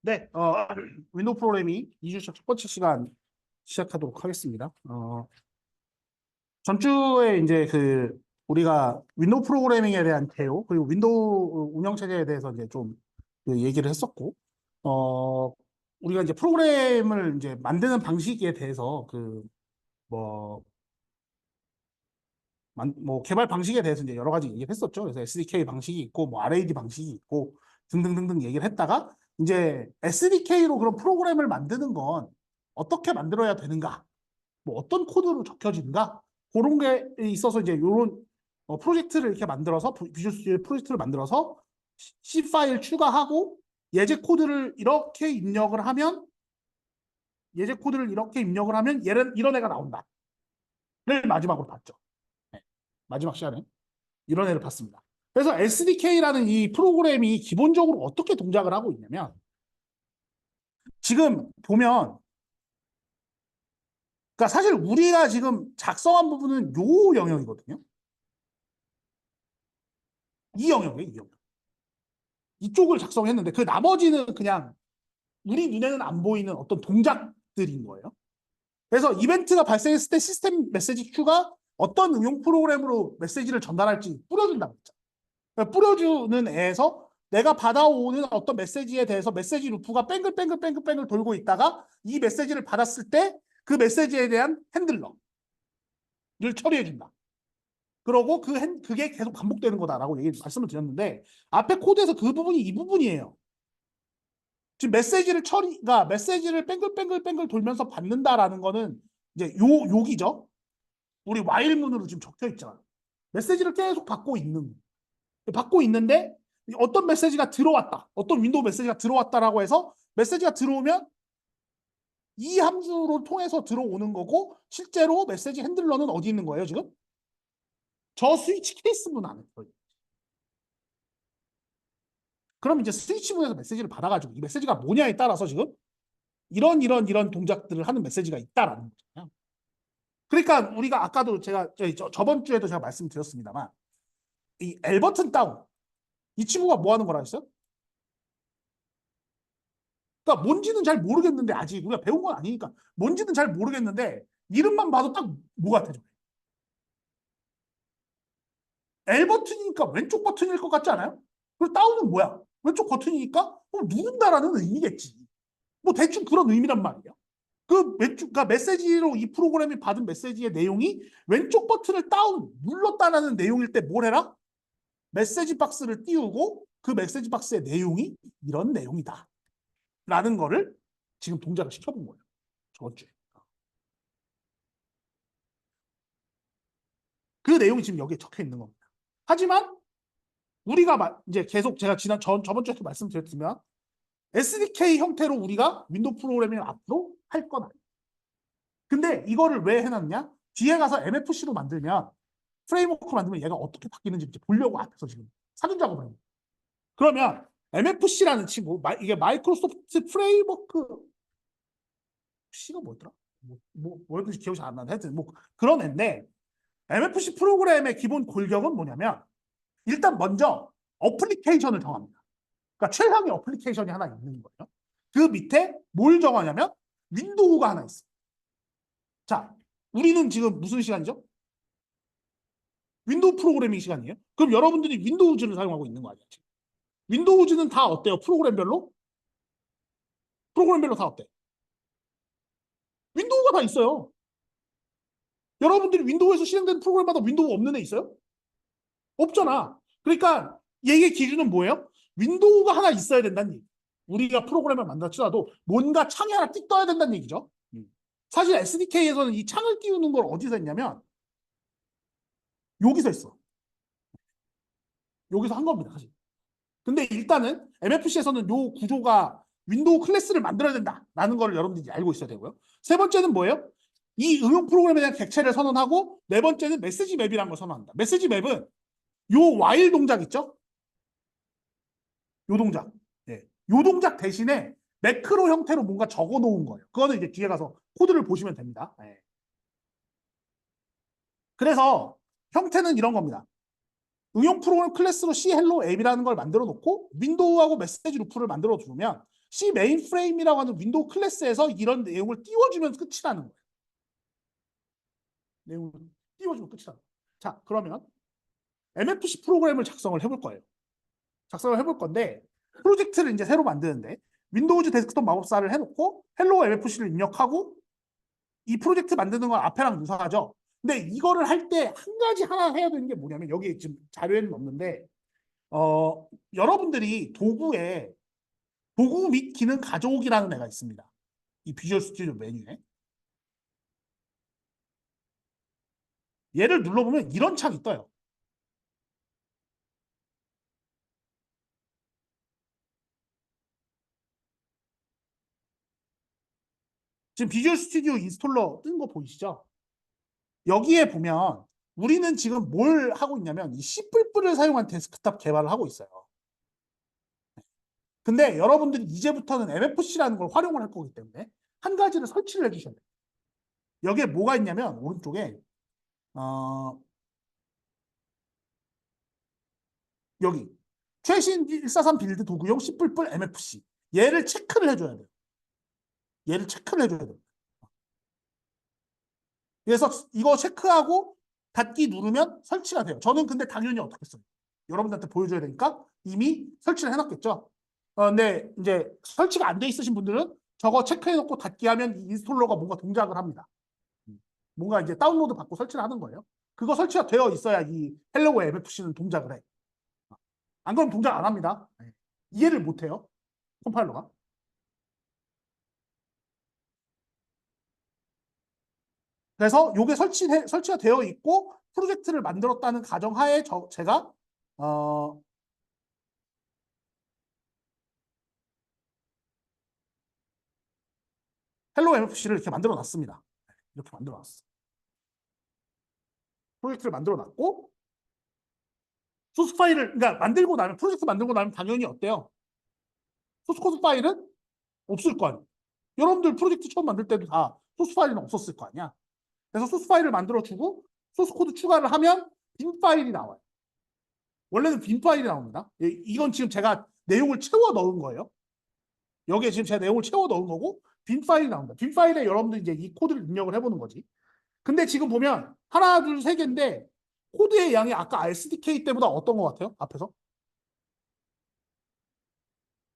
네, 윈도우 프로그래밍 2주차 첫 번째 시간 시작하도록 하겠습니다. 전주에 이제 우리가 윈도우 프로그래밍에 대한 개요, 그리고 윈도우 운영체제에 대해서 이제 좀 얘기를 했었고, 우리가 이제 프로그램을 이제 만드는 방식에 대해서 뭐, 뭐 개발 방식에 대해서 이제 여러 가지 얘기를 했었죠. 그래서 SDK 방식이 있고, 뭐 RAD 방식이 있고, 등등등등 얘기를 했다가, 이제 SDK로 그런 프로그램을 만드는 건 어떻게 만들어야 되는가, 뭐 어떤 코드로 적혀진가, 그런 게 있어서 이제 이런 프로젝트를 이렇게 만들어서 비주얼 스튜디오 프로젝트를 만들어서 C 파일 추가하고 예제 코드를 이렇게 입력을 하면 이런 애가 나온다를 마지막으로 봤죠. 네. 마지막 시간에 이런 애를 봤습니다. 그래서 SDK라는 이 프로그램이 기본적으로 어떻게 동작을 하고 있냐면, 지금 보면, 그러니까 사실 우리가 지금 작성한 부분은 요 영역이거든요. 이 영역이에요, 이 영역. 이쪽을 작성했는데 그 나머지는 그냥 우리 눈에는 안 보이는 어떤 동작들인 거예요. 그래서 이벤트가 발생했을 때 시스템 메시지 큐가 어떤 응용 프로그램으로 메시지를 전달할지 뿌려준다고 했죠. 그러니까 뿌려주는 애에서 내가 받아오는 어떤 메시지에 대해서 메시지 루프가 뺑글 돌고 있다가 이 메시지를 받았을 때 그 메시지에 대한 핸들러를 처리해준다. 그러고 그게 계속 반복되는 거다라고 말씀을 드렸는데, 앞에 코드에서 그 부분이 이 부분이에요. 지금 그러니까 메시지를 뺑글 돌면서 받는다라는 거는 이제 욕이죠. 우리 와일문으로 지금 적혀 있잖아. 메시지를 계속 받고 있는데 어떤 메시지가 들어왔다. 어떤 윈도우 메시지가 들어왔다라고 해서 메시지가 들어오면 이 함수로 통해서 들어오는 거고, 실제로 메시지 핸들러는 어디 있는 거예요, 지금? 저 스위치 케이스문 안에 있어요. 그럼 이제 스위치문에서 메시지를 받아가지고 이 메시지가 뭐냐에 따라서 지금 이런 동작들을 하는 메시지가 있다라는 거잖아요. 그러니까 우리가 아까도 제가 저번 주에도 제가 말씀드렸습니다만, 이 L버튼 다운, 이 친구가 뭐 하는 거라 했어요? 그러니까 뭔지는 잘 모르겠는데, 아직 우리가 배운 건 아니니까 뭔지는 잘 모르겠는데 이름만 봐도 딱 뭐 같아져. L버튼이니까 왼쪽 버튼일 것 같지 않아요? 그리고 다운은 뭐야? 왼쪽 버튼이니까 누른다라는 의미겠지. 뭐 대충 그런 의미란 말이에요. 그러니까 메시지로 이 프로그램이 받은 메시지의 내용이 왼쪽 버튼을 눌렀다라는 내용일 때 뭘 해라? 메시지 박스를 띄우고 그 메시지 박스의 내용이 이런 내용이다 라는 거를 지금 동작을 시켜본 거예요, 저번 주에. 그 내용이 지금 여기에 적혀 있는 겁니다. 하지만 우리가 이제 계속 제가 저번 주에도 말씀드렸지만, SDK 형태로 우리가 윈도우 프로그래밍을 앞으로 할 건 아니에요. 근데 이거를 왜 해놨냐? 뒤에 가서 MFC로 만들면, 프레임워크 만들면 얘가 어떻게 바뀌는지 이제 보려고 앞에서 지금 사전 작업을 해요. 그러면 MFC라는 친구, 이게 마이크로소프트 프레임워크 C가 뭐였더라? 뭐였는지 기억이 잘 안 나는데, 하여튼 뭐 그런 애인데, MFC 프로그램의 기본 골격은 뭐냐면, 일단 먼저 어플리케이션을 정합니다. 그러니까 최상의 어플리케이션이 하나 있는 거예요. 그 밑에 뭘 정하냐면 윈도우가 하나 있어요. 자, 우리는 지금 무슨 시간이죠? 윈도우 프로그래밍 시간이에요. 그럼 여러분들이 윈도우즈를 사용하고 있는 거 아니에요? 윈도우즈는 다 어때요? 프로그램별로 다 어때? 윈도우가 다 있어요. 여러분들이 윈도우에서 실행되는 프로그램마다 윈도우 없는 애 있어요? 없잖아. 그러니까 얘의 기준은 뭐예요? 윈도우가 하나 있어야 된다는 얘기. 우리가 프로그램을 만들더라도 뭔가 창이 하나 띡 떠야 된다는 얘기죠. 사실 SDK에서는 이 창을 띄우는 걸 어디서 했냐면 여기서 했어. 여기서 한 겁니다, 사실. 근데 일단은 MFC에서는 요 구조가 윈도우 클래스를 만들어야 된다라는 걸 여러분들이 알고 있어야 되고요. 세 번째는 뭐예요? 이 응용 프로그램에 대한 객체를 선언하고, 네 번째는 메시지 맵이라는 걸 선언한다. 메시지 맵은 요 while 동작 있죠? 요 동작. 네. 요 동작 대신에 매크로 형태로 뭔가 적어 놓은 거예요. 그거는 이제 뒤에 가서 코드를 보시면 됩니다. 네. 그래서 형태는 이런 겁니다. 응용 프로그램 클래스로 C 헬로 앱이라는 걸 만들어 놓고 윈도우하고 메시지 루프를 만들어 두면, C 메인프레임이라고 하는 윈도우 클래스에서 이런 내용을 띄워주면 끝이라는 거예요. 내용을 띄워주면 끝이라는 거예요. 자, 그러면 MFC 프로그램을 작성을 해볼 거예요. 작성을 해볼 건데 프로젝트를 이제 새로 만드는데 윈도우즈 데스크톱 마법사를 해놓고 헬로 MFC를 입력하고 이 프로젝트 만드는 건 앞에랑 유사하죠. 근데 이거를 할 때 한 가지 하나 해야 되는 게 뭐냐면 여기 지금 자료에는 없는데 여러분들이 도구에 도구 및 기능 가져오기라는 애가 있습니다. 이 비주얼 스튜디오 메뉴에. 얘를 눌러보면 이런 창이 떠요. 지금 비주얼 스튜디오 인스톨러 뜬 거 보이시죠? 여기에 보면 우리는 지금 뭘 하고 있냐면 이 C++을 사용한 데스크탑 개발을 하고 있어요. 근데 여러분들이 이제부터는 MFC라는 걸 활용을 할 거기 때문에 한 가지를 설치를 해주셔야 돼요. 여기에 뭐가 있냐면 오른쪽에 여기 최신 143 빌드 도구용 C++ MFC 얘를 체크를 해줘야 돼요. 얘를 체크를 해줘야 돼요. 그래서 이거 체크하고 닫기 누르면 설치가 돼요. 저는 근데 당연히 어떻게 했어요? 여러분들한테 보여줘야 되니까 이미 설치를 해놨겠죠. 근데 이제 설치가 안 돼 있으신 분들은 저거 체크해놓고 닫기 하면 이 인스톨러가 뭔가 동작을 합니다. 뭔가 이제 다운로드 받고 설치를 하는 거예요. 그거 설치가 되어 있어야 이 헬로우 MFC는 동작을 해. 안 그러면 동작 안 합니다. 이해를 못 해요. 컴파일러가. 그래서 이게 설치가 되어 있고 프로젝트를 만들었다는 가정하에 제가 헬로 MFC를 이렇게 만들어 놨습니다. 이렇게 만들어 놨어. 프로젝트를 만들어 놨고 소스 파일을 그러니까 만들고 나면 프로젝트 만들고 나면 당연히 어때요? 소스 코드 파일은 없을 거 아니에요. 여러분들 프로젝트 처음 만들 때도 다 소스 파일은 없었을 거 아니야. 그래서 소스 파일을 만들어 주고 소스 코드 추가를 하면 빈 파일이 나와요. 원래는 빈 파일이 나옵니다. 이건 지금 제가 내용을 채워 넣은 거예요. 여기에 지금 제가 내용을 채워 넣은 거고 빈 파일이 나옵니다. 빈 파일에 여러분들 이제 이 코드를 입력을 해보는 거지. 근데 지금 보면 하나, 둘, 세 개인데 코드의 양이 아까 SDK 때보다 어떤 것 같아요? 앞에서?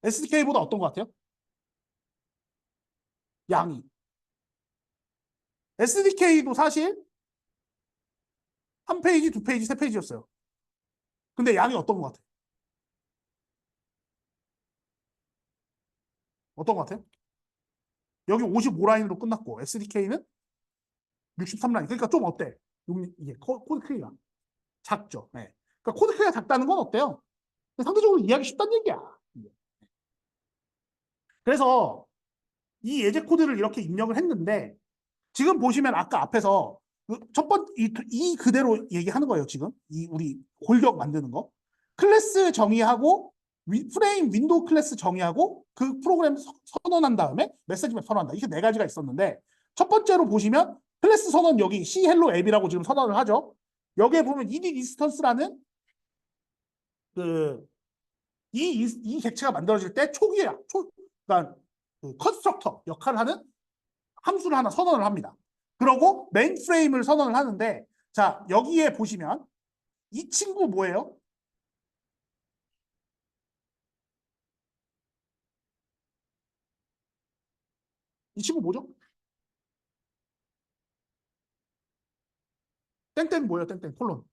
SDK보다 어떤 것 같아요? 양이. SDK도 사실 한 페이지, 두 페이지, 세 페이지였어요. 근데 양이 어떤 것 같아요? 어떤 것 같아요? 여기 55라인으로 끝났고 SDK는 63라인. 그러니까 좀 어때? 이게 코드 크기가 작죠. 네. 그러니까 코드 크기가 작다는 건 어때요? 상대적으로 이해하기 쉽다는 얘기야. 그래서 이 예제 코드를 이렇게 입력을 했는데 지금 보시면 아까 앞에서 첫 번째 이 그대로 얘기하는 거예요. 지금 이 우리 골격 만드는 거 클래스 정의하고 프레임 윈도우 클래스 정의하고 그 프로그램 선언한 다음에 메시지 맵 선언한다. 이게 네 가지가 있었는데 첫 번째로 보시면 클래스 선언 여기 C 헬로 앱이라고 지금 선언을 하죠. 여기에 보면 init instance라는 이 객체가 만들어질 때 초기에 그러니까 그 컨스트럭터 역할을 하는 함수를 하나 선언을 합니다. 그러고 메인 프레임을 선언을 하는데 자 여기에 보시면 이 친구 뭐예요? 이 친구 뭐죠? 땡땡 뭐예요? 땡땡 콜론.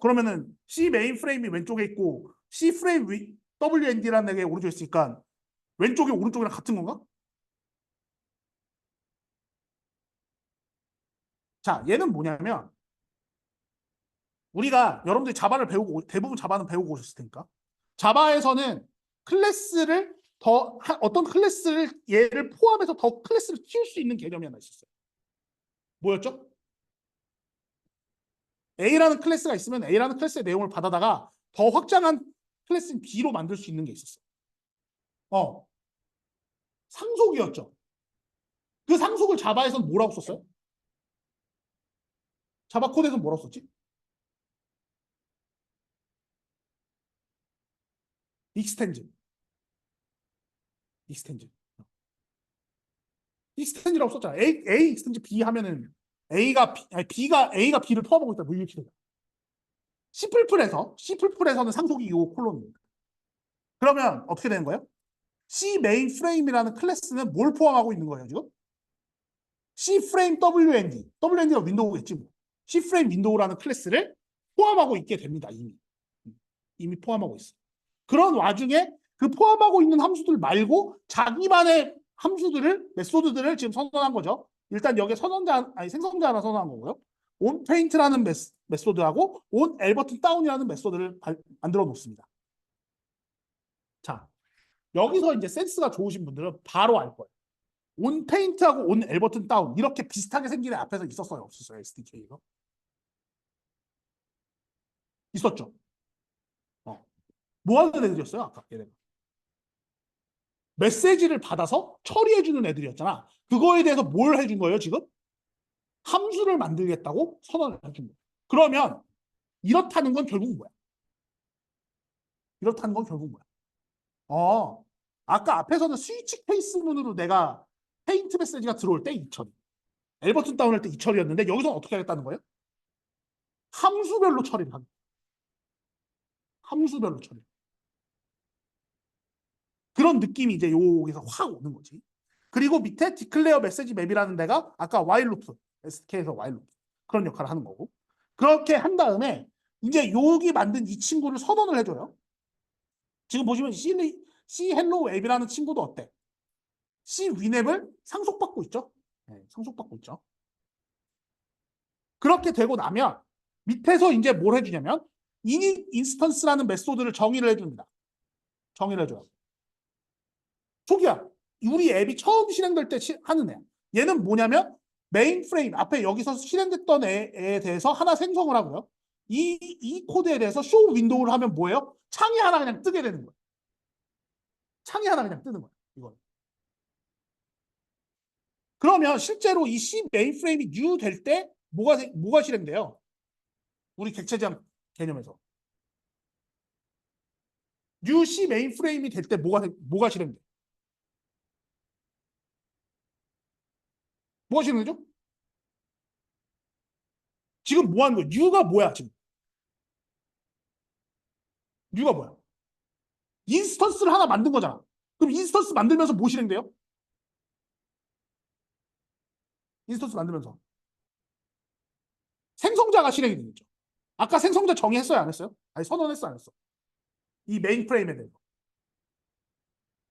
그러면은 C 메인 프레임이 왼쪽에 있고 C 프레임 WND라는 게 오른쪽에 있으니까 왼쪽이 오른쪽이랑 같은 건가? 자 얘는 뭐냐면 우리가 여러분들이 자바를 배우고 대부분 자바는 배우고 오셨을 테니까 자바에서는 클래스를 어떤 클래스를 얘를 포함해서 더 클래스를 키울 수 있는 개념이 하나 있었어요. 뭐였죠? A라는 클래스가 있으면 A라는 클래스의 내용을 받아다가 더 확장한 클래스인 B로 만들 수 있는 게 있었어요. 상속이었죠. 그 상속을 자바에서는 뭐라고 썼어요? 자바 코드에서는 뭐라고 썼지? 익스텐즈. 익스텐즈. 익스텐즈라고 썼잖아. A 익스텐즈 B 하면은 A가 B를 포함하고 있다. 뭐 이렇게 되잖아. C++에서는 상속이고 콜론입니다. 그러면 어떻게 되는 거예요? C 메인 프레임이라는 클래스는 뭘 포함하고 있는 거예요, 지금? C 프레임 WND. WND가 윈도우겠지 뭐. C 프레임 윈도우라는 클래스를 포함하고 있게 됩니다, 이미. 이미 포함하고 있어. 그런 와중에 그 포함하고 있는 함수들 말고 자기만의 함수들을, 메소드들을 지금 선언한 거죠. 일단 여기에 생성자 하나 선언한 거고요. onPaint라는 메소드하고 onAlbertDown이라는 메소드를 만들어 놓습니다. 자, 여기서 이제 센스가 좋으신 분들은 바로 알 거예요. onPaint하고 onAlbertDown 이렇게 비슷하게 생긴 애 앞에서 있었어요, 없었어요? SDK에서 있었죠. 뭐 하는 애들이었어요, 아까 얘네가? 메시지를 받아서 처리해주는 애들이었잖아. 그거에 대해서 뭘 해준 거예요, 지금? 함수를 만들겠다고 선언을 해준 거예요. 그러면 이렇다는 건 결국 뭐야? 이렇다는 건 결국 뭐야? 아까 앞에서는 스위치 케이스문으로 내가 페인트 메시지가 들어올 때 2처리, 엘버튼 다운할 때 2처리였는데 여기서는 어떻게 하겠다는 거예요? 함수별로 처리를 하는 거예요. 함수별로 처리. 그런 느낌이 이제 여기서 확 오는 거지. 그리고 밑에 디클레어 메시지 맵이라는 데가 아까 while loop, SK에서 while loop 그런 역할을 하는 거고. 그렇게 한 다음에 이제 여기 만든 이 친구를 선언을 해줘요. 지금 보시면 C hello 웹이라는 친구도 어때? C 위냅을 상속받고 있죠. 네, 상속받고 있죠. 그렇게 되고 나면 밑에서 이제 뭘 해주냐면 init instance라는 메소드를 정의를 해줍니다. 정의를 해줘요. 초기야. 우리 앱이 처음 실행될 때 하는 애야. 얘는 뭐냐면 메인 프레임 앞에 여기서 실행됐던 애에 대해서 하나 생성을 하고요. 이 코드에 대해서 쇼 윈도우를 하면 뭐예요? 창이 하나 그냥 뜨게 되는 거예요. 창이 하나 그냥 뜨는 거예요. 이건. 그러면 실제로 이 C 메인 프레임이 new 될 때 뭐가 실행돼요? 우리 객체지향 개념에서. new C 메인 프레임이 될 때 뭐가 실행돼? 뭐가 실행되죠? 지금 뭐 하는 거야? new가 뭐야, 지금? new가 뭐야? 인스턴스를 하나 만든 거잖아. 그럼 인스턴스 만들면서 뭐 실행돼요? 인스턴스 만들면서 생성자가 실행이 되겠죠. 아까 생성자 정의했어요, 안 했어요? 아니, 선언했어, 안 했어? 이 메인 프레임에 대해서.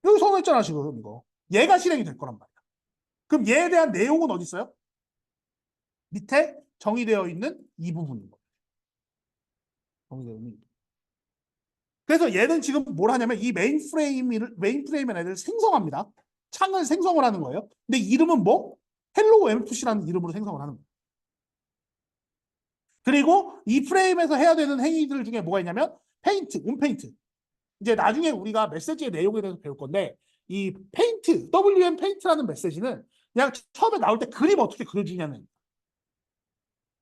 여기 선언했잖아, 지금 이거. 얘가 실행이 될 거란 말이야. 그럼 얘에 대한 내용은 어디 있어요? 밑에 정의되어 있는 이 부분인 거예요. 정의되어 있는 이 부분. 그래서 얘는 지금 뭘 하냐면 이 메인 프레임의 애들을 생성합니다. 창을 생성을 하는 거예요. 근데 이름은 뭐? 헬로우 MFC라는 이름으로 생성을 하는 거예요. 그리고 이 프레임에서 해야 되는 행위들 중에 뭐가 있냐면 페인트, 온페인트. 이제 나중에 우리가 메시지의 내용에 대해서 배울 건데 이 페인트, WM 페인트라는 메시지는 그냥 처음에 나올 때 그림 어떻게 그려주냐는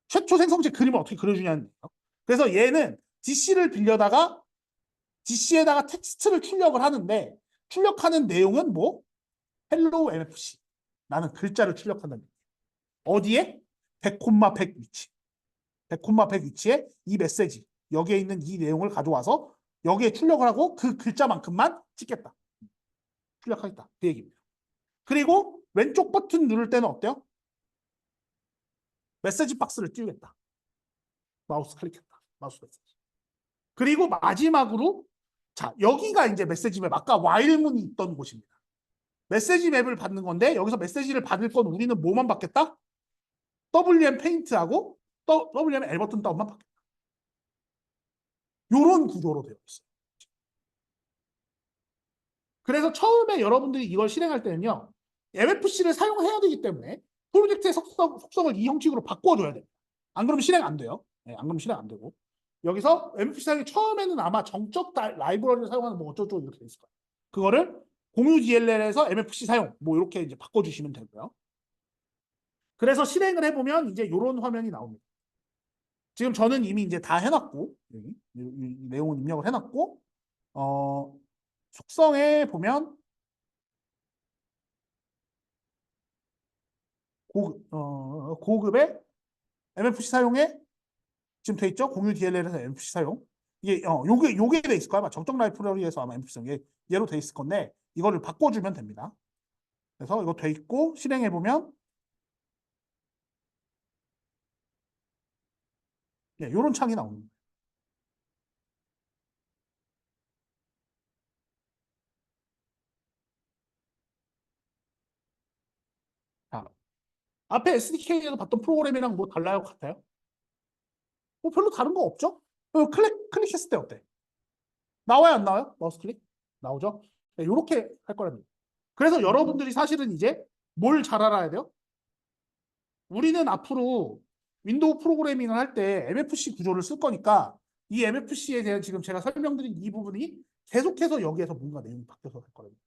최초 생성체 그림을 어떻게 그려주냐는 거예요. 그래서 얘는 DC를 빌려다가 DC에다가 텍스트를 출력을 하는데 출력하는 내용은 뭐? Hello NFC 라는 글자를 출력한다는 거예요. 어디에? 100,100 위치. 100,100 위치에 이 메시지 여기에 있는 이 내용을 가져와서 여기에 출력을 하고 그 글자만큼만 찍겠다. 출력하겠다. 그 얘기입니다. 그리고 왼쪽 버튼 누를 때는 어때요? 메시지 박스를 띄우겠다. 마우스 클릭했다. 마우스 메시지. 그리고 마지막으로 자, 여기가 이제 메시지 맵. 아까 와일문이 있던 곳입니다. 메시지 맵을 받는 건데 여기서 메시지를 받을 건 우리는 뭐만 받겠다? WM 페인트하고 WM 엘버튼 다운만 받겠다. 이런 구조로 되어 있어요. 그래서 처음에 여러분들이 이걸 실행할 때는요. MFC를 사용해야 되기 때문에 프로젝트의 속성을 이 형식으로 바꿔줘야 돼요. 안 그러면 실행 안 돼요. 네, 안 그러면 실행 안 되고. 여기서 MFC 사용이 처음에는 아마 정적 라이브러리를 사용하는 뭐 어쩌고 이렇게 돼 있을 거예요. 그거를 공유 DLL에서 MFC 사용 뭐 이렇게 이제 바꿔주시면 되고요. 그래서 실행을 해보면 이제 이런 화면이 나옵니다. 지금 저는 이미 이제 다 해놨고 이 내용은 입력을 해놨고 속성에 보면 고급의 MFC 사용에 지금 돼 있죠? 공유 DLL에서 MFC 사용. 이게 요게 돼 있을 거야. 아마 정적 라이브러리에서 아마 MFC 사용 얘로 돼 있을 건데 이거를 바꿔주면 됩니다. 그래서 이거 돼 있고 실행해 보면 이런 창이 나오는 거예요. 자, 앞에 SDK에서 봤던 프로그램이랑 뭐 달라요? 같아요? 뭐 별로 다른 거 없죠? 클릭했을 때 어때? 나와요, 안 나와요? 마우스 클릭? 나오죠? 네, 이렇게 할 거랍니다. 그래서 여러분들이 사실은 이제 뭘 잘 알아야 돼요? 우리는 앞으로 윈도우 프로그래밍을 할 때 MFC 구조를 쓸 거니까 이 MFC에 대한 지금 제가 설명드린 이 부분이 계속해서 여기에서 뭔가 내용이 바뀌어서 할 거랍니다.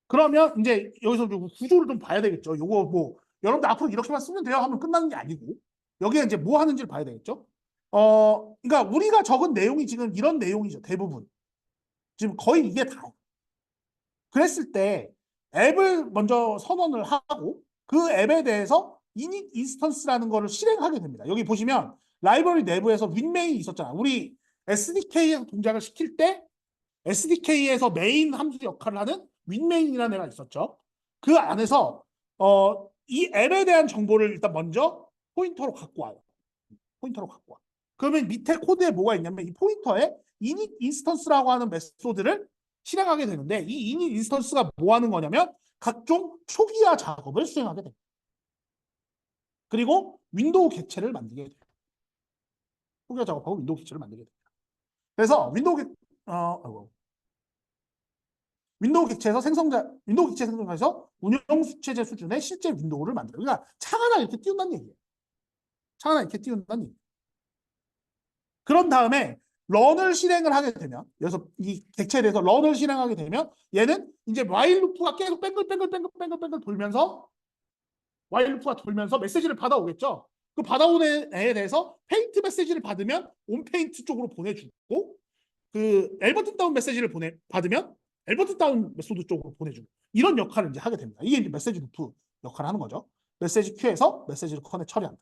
그러면 이제 여기서 구조를 좀 봐야 되겠죠. 요거 뭐 여러분들 앞으로 이렇게만 쓰면 돼요 하면 끝나는 게 아니고 여기에 이제 뭐 하는지를 봐야 되겠죠. 그러니까 우리가 적은 내용이 지금 이런 내용이죠. 대부분. 지금 거의 이게 다예요. 그랬을 때 앱을 먼저 선언을 하고 그 앱에 대해서 init 인스턴스라는 거를 실행하게 됩니다. 여기 보시면 라이브러리 내부에서 윈메인이 있었잖아. 우리 SDK에서 동작을 시킬 때 SDK에서 메인 함수 역할을 하는 윈메인이라는 애가 있었죠. 그 안에서 이 앱에 대한 정보를 일단 먼저 포인터로 갖고 와요. 포인터로 갖고 와. 그러면 밑에 코드에 뭐가 있냐면 이 포인터에 init 인스턴스라고 하는 메소드를 실행하게 되는데 이 init 인스턴스가 뭐 하는 거냐면 각종 초기화 작업을 수행하게 됩니다. 그리고 윈도우 객체를 만들게 돼요. 초기화 작업하고 윈도우 객체를 만들게 됩니다. 그래서 윈도우 객체에서 윈도우 객체 생성자에서 운영 수체제 수준의 실제 윈도우를 만들어요. 그러니까 창 하나 이렇게 띄운다는 얘기예요. 창 하나 이렇게 띄운다는 얘기예요. 그런 다음에 런을 실행을 하게 되면, 그래서 이 객체에 대해서 런을 실행하게 되면 얘는 이제 while 루프가 계속 뱅글뱅글 돌면서 while 루프가 돌면서 메시지를 받아오겠죠. 그 받아오는 애에 대해서 페인트 메시지를 받으면 온 페인트 쪽으로 보내주고 그 엘버튼 다운 메시지를 받으면 엘버튼 다운 메소드 쪽으로 보내주고 이런 역할을 이제 하게 됩니다. 이게 이제 메시지 루프 역할을 하는 거죠. 메시지 큐에서 메시지를 커넥 처리한다.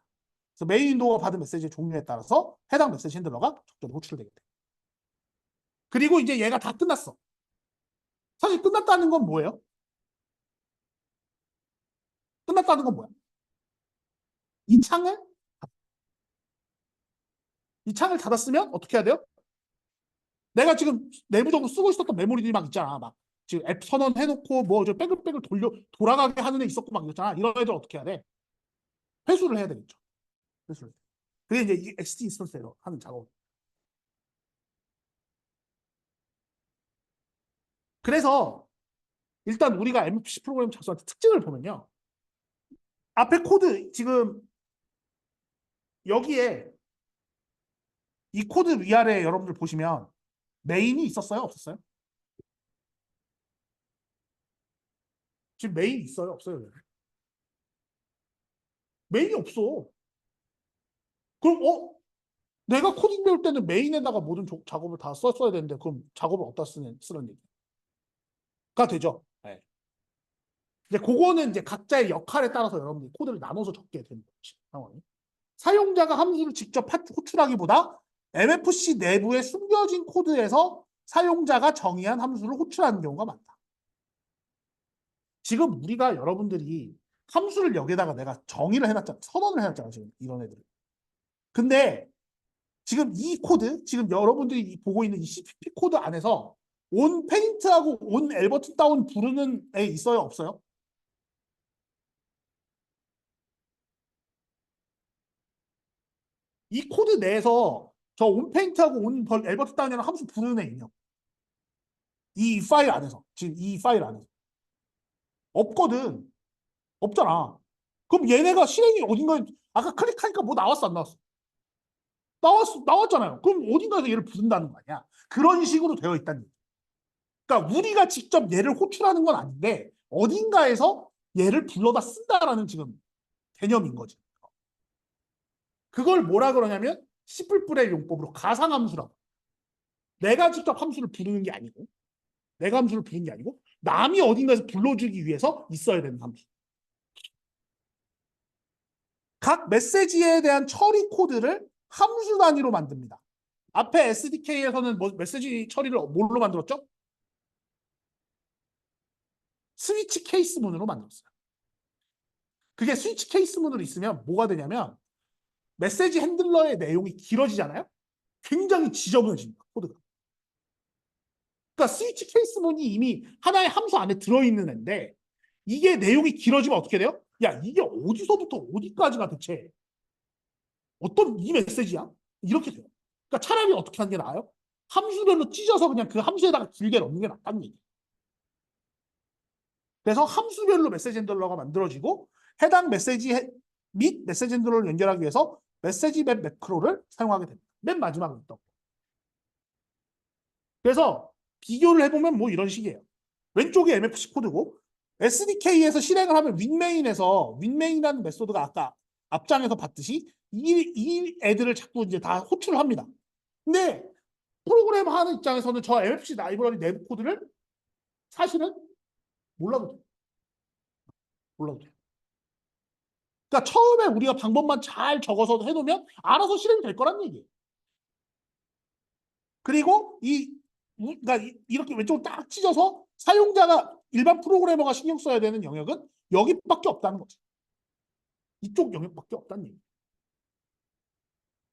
그래서 메인 윈도우가 받은 메시지의 종류에 따라서 해당 메시지 핸들러가 적절히 호출되게 돼. 그리고 이제 얘가 다 끝났어. 사실 끝났다는 건 뭐예요? 끝났다는 건 뭐야? 이 창을 이 창을 닫았으면 어떻게 해야 돼요? 내가 지금 내부적으로 쓰고 있었던 메모리들이 막 있잖아. 막 지금 앱 선언해놓고 뭐 저 뺑글뺑글 돌아가게 하는 애 있었고 막 이랬잖아. 이런 애들 어떻게 해야 돼? 회수를 해야 되겠죠. 회수를. 그게 이제 이 XT 인스턴스로 하는 작업. 그래서 일단 우리가 MFC 프로그램 작성할 때 특징을 보면요. 앞에 코드 지금 여기에 이 코드 위아래 여러분들 보시면 메인이 있었어요? 없었어요? 지금 메인 있어요? 없어요? 메인이 없어. 그럼 내가 코딩 배울 때는 메인에다가 모든 작업을 다 썼어야 되는데 그럼 작업을 어디다 쓰는 얘기가 되죠. 네. 이제 그거는 이제 각자의 역할에 따라서 여러분들이 코드를 나눠서 적게 되는 거지. 상황이. 사용자가 함수를 직접 호출하기보다 MFC 내부에 숨겨진 코드에서 사용자가 정의한 함수를 호출하는 경우가 많다. 지금 우리가 여러분들이 함수를 여기다가 내가 정의를 해놨잖아. 선언을 해놨잖아. 지금 이런 애들. 근데 지금 이 코드, 지금 여러분들이 보고 있는 이 CPP 코드 안에서 온 페인트하고 온 엘버튼 다운 부르는 애 있어요? 없어요? 이 코드 내에서 저 온 페인트하고 온 엘버튼 다운이라는 함수 부르는 애 있냐? 이 파일 안에서. 지금 이 파일 안에서. 없거든. 없잖아. 그럼 얘네가 실행이 어딘가에 아까 클릭하니까 뭐 나왔어 안 나왔어? 나왔잖아요. 그럼 어딘가에서 얘를 부른다는 거 아니야? 그런 식으로 되어 있다는 얘기. 그러니까 우리가 직접 얘를 호출하는 건 아닌데 어딘가에서 얘를 불러다 쓴다라는 지금 개념인 거지. 그걸 뭐라 그러냐면 C++ 용법으로 가상함수라고. 내가 직접 함수를 부르는 게 아니고 내가 함수를 부르는 게 아니고 남이 어딘가에서 불러주기 위해서 있어야 되는 함수. 각 메시지에 대한 처리 코드를 함수 단위로 만듭니다. 앞에 SDK에서는 뭐 메시지 처리를 뭘로 만들었죠? 스위치 케이스 문으로 만들었어요. 그게 스위치 케이스 문으로 있으면 뭐가 되냐면 메시지 핸들러의 내용이 길어지잖아요. 굉장히 지저분해집니다. 코드가. 그러니까 스위치 케이스 문이 이미 하나의 함수 안에 들어있는 앤데 이게 내용이 길어지면 어떻게 돼요? 야, 이게 어디서부터 어디까지가 대체 어떤 이 메시지야? 이렇게 돼요. 그러니까 차라리 어떻게 하는 게 나아요? 함수별로 찢어서 그냥 그 함수에다가 길게 넣는 게 낫다는 얘기. 그래서 함수별로 메시지 핸들러가 만들어지고 해당 메시지 및 메시지 핸들러를 연결하기 위해서 메시지 맵 매크로를 사용하게 됩니다. 맨 마지막에 있던. 그래서 비교를 해보면 뭐 이런 식이에요. 왼쪽이 MFC 코드고 SDK에서 실행을 하면 윈메인이라는 메소드가 아까 앞장에서 봤듯이 이 애들을 자꾸 이제 다 호출을 합니다. 근데 프로그램 하는 입장에서는 저 MFC 라이브러리 내부 코드를 사실은 몰라도 돼요. 몰라도 돼요. 그러니까 처음에 우리가 방법만 잘 적어서 해놓으면 알아서 실행이 될 거란 얘기예요. 그리고 그러니까 이렇게 왼쪽으로 딱 찢어서 사용자가 일반 프로그래머가 신경 써야 되는 영역은 여기밖에 없다는 거죠. 이쪽 영역밖에 없다는 얘기예요.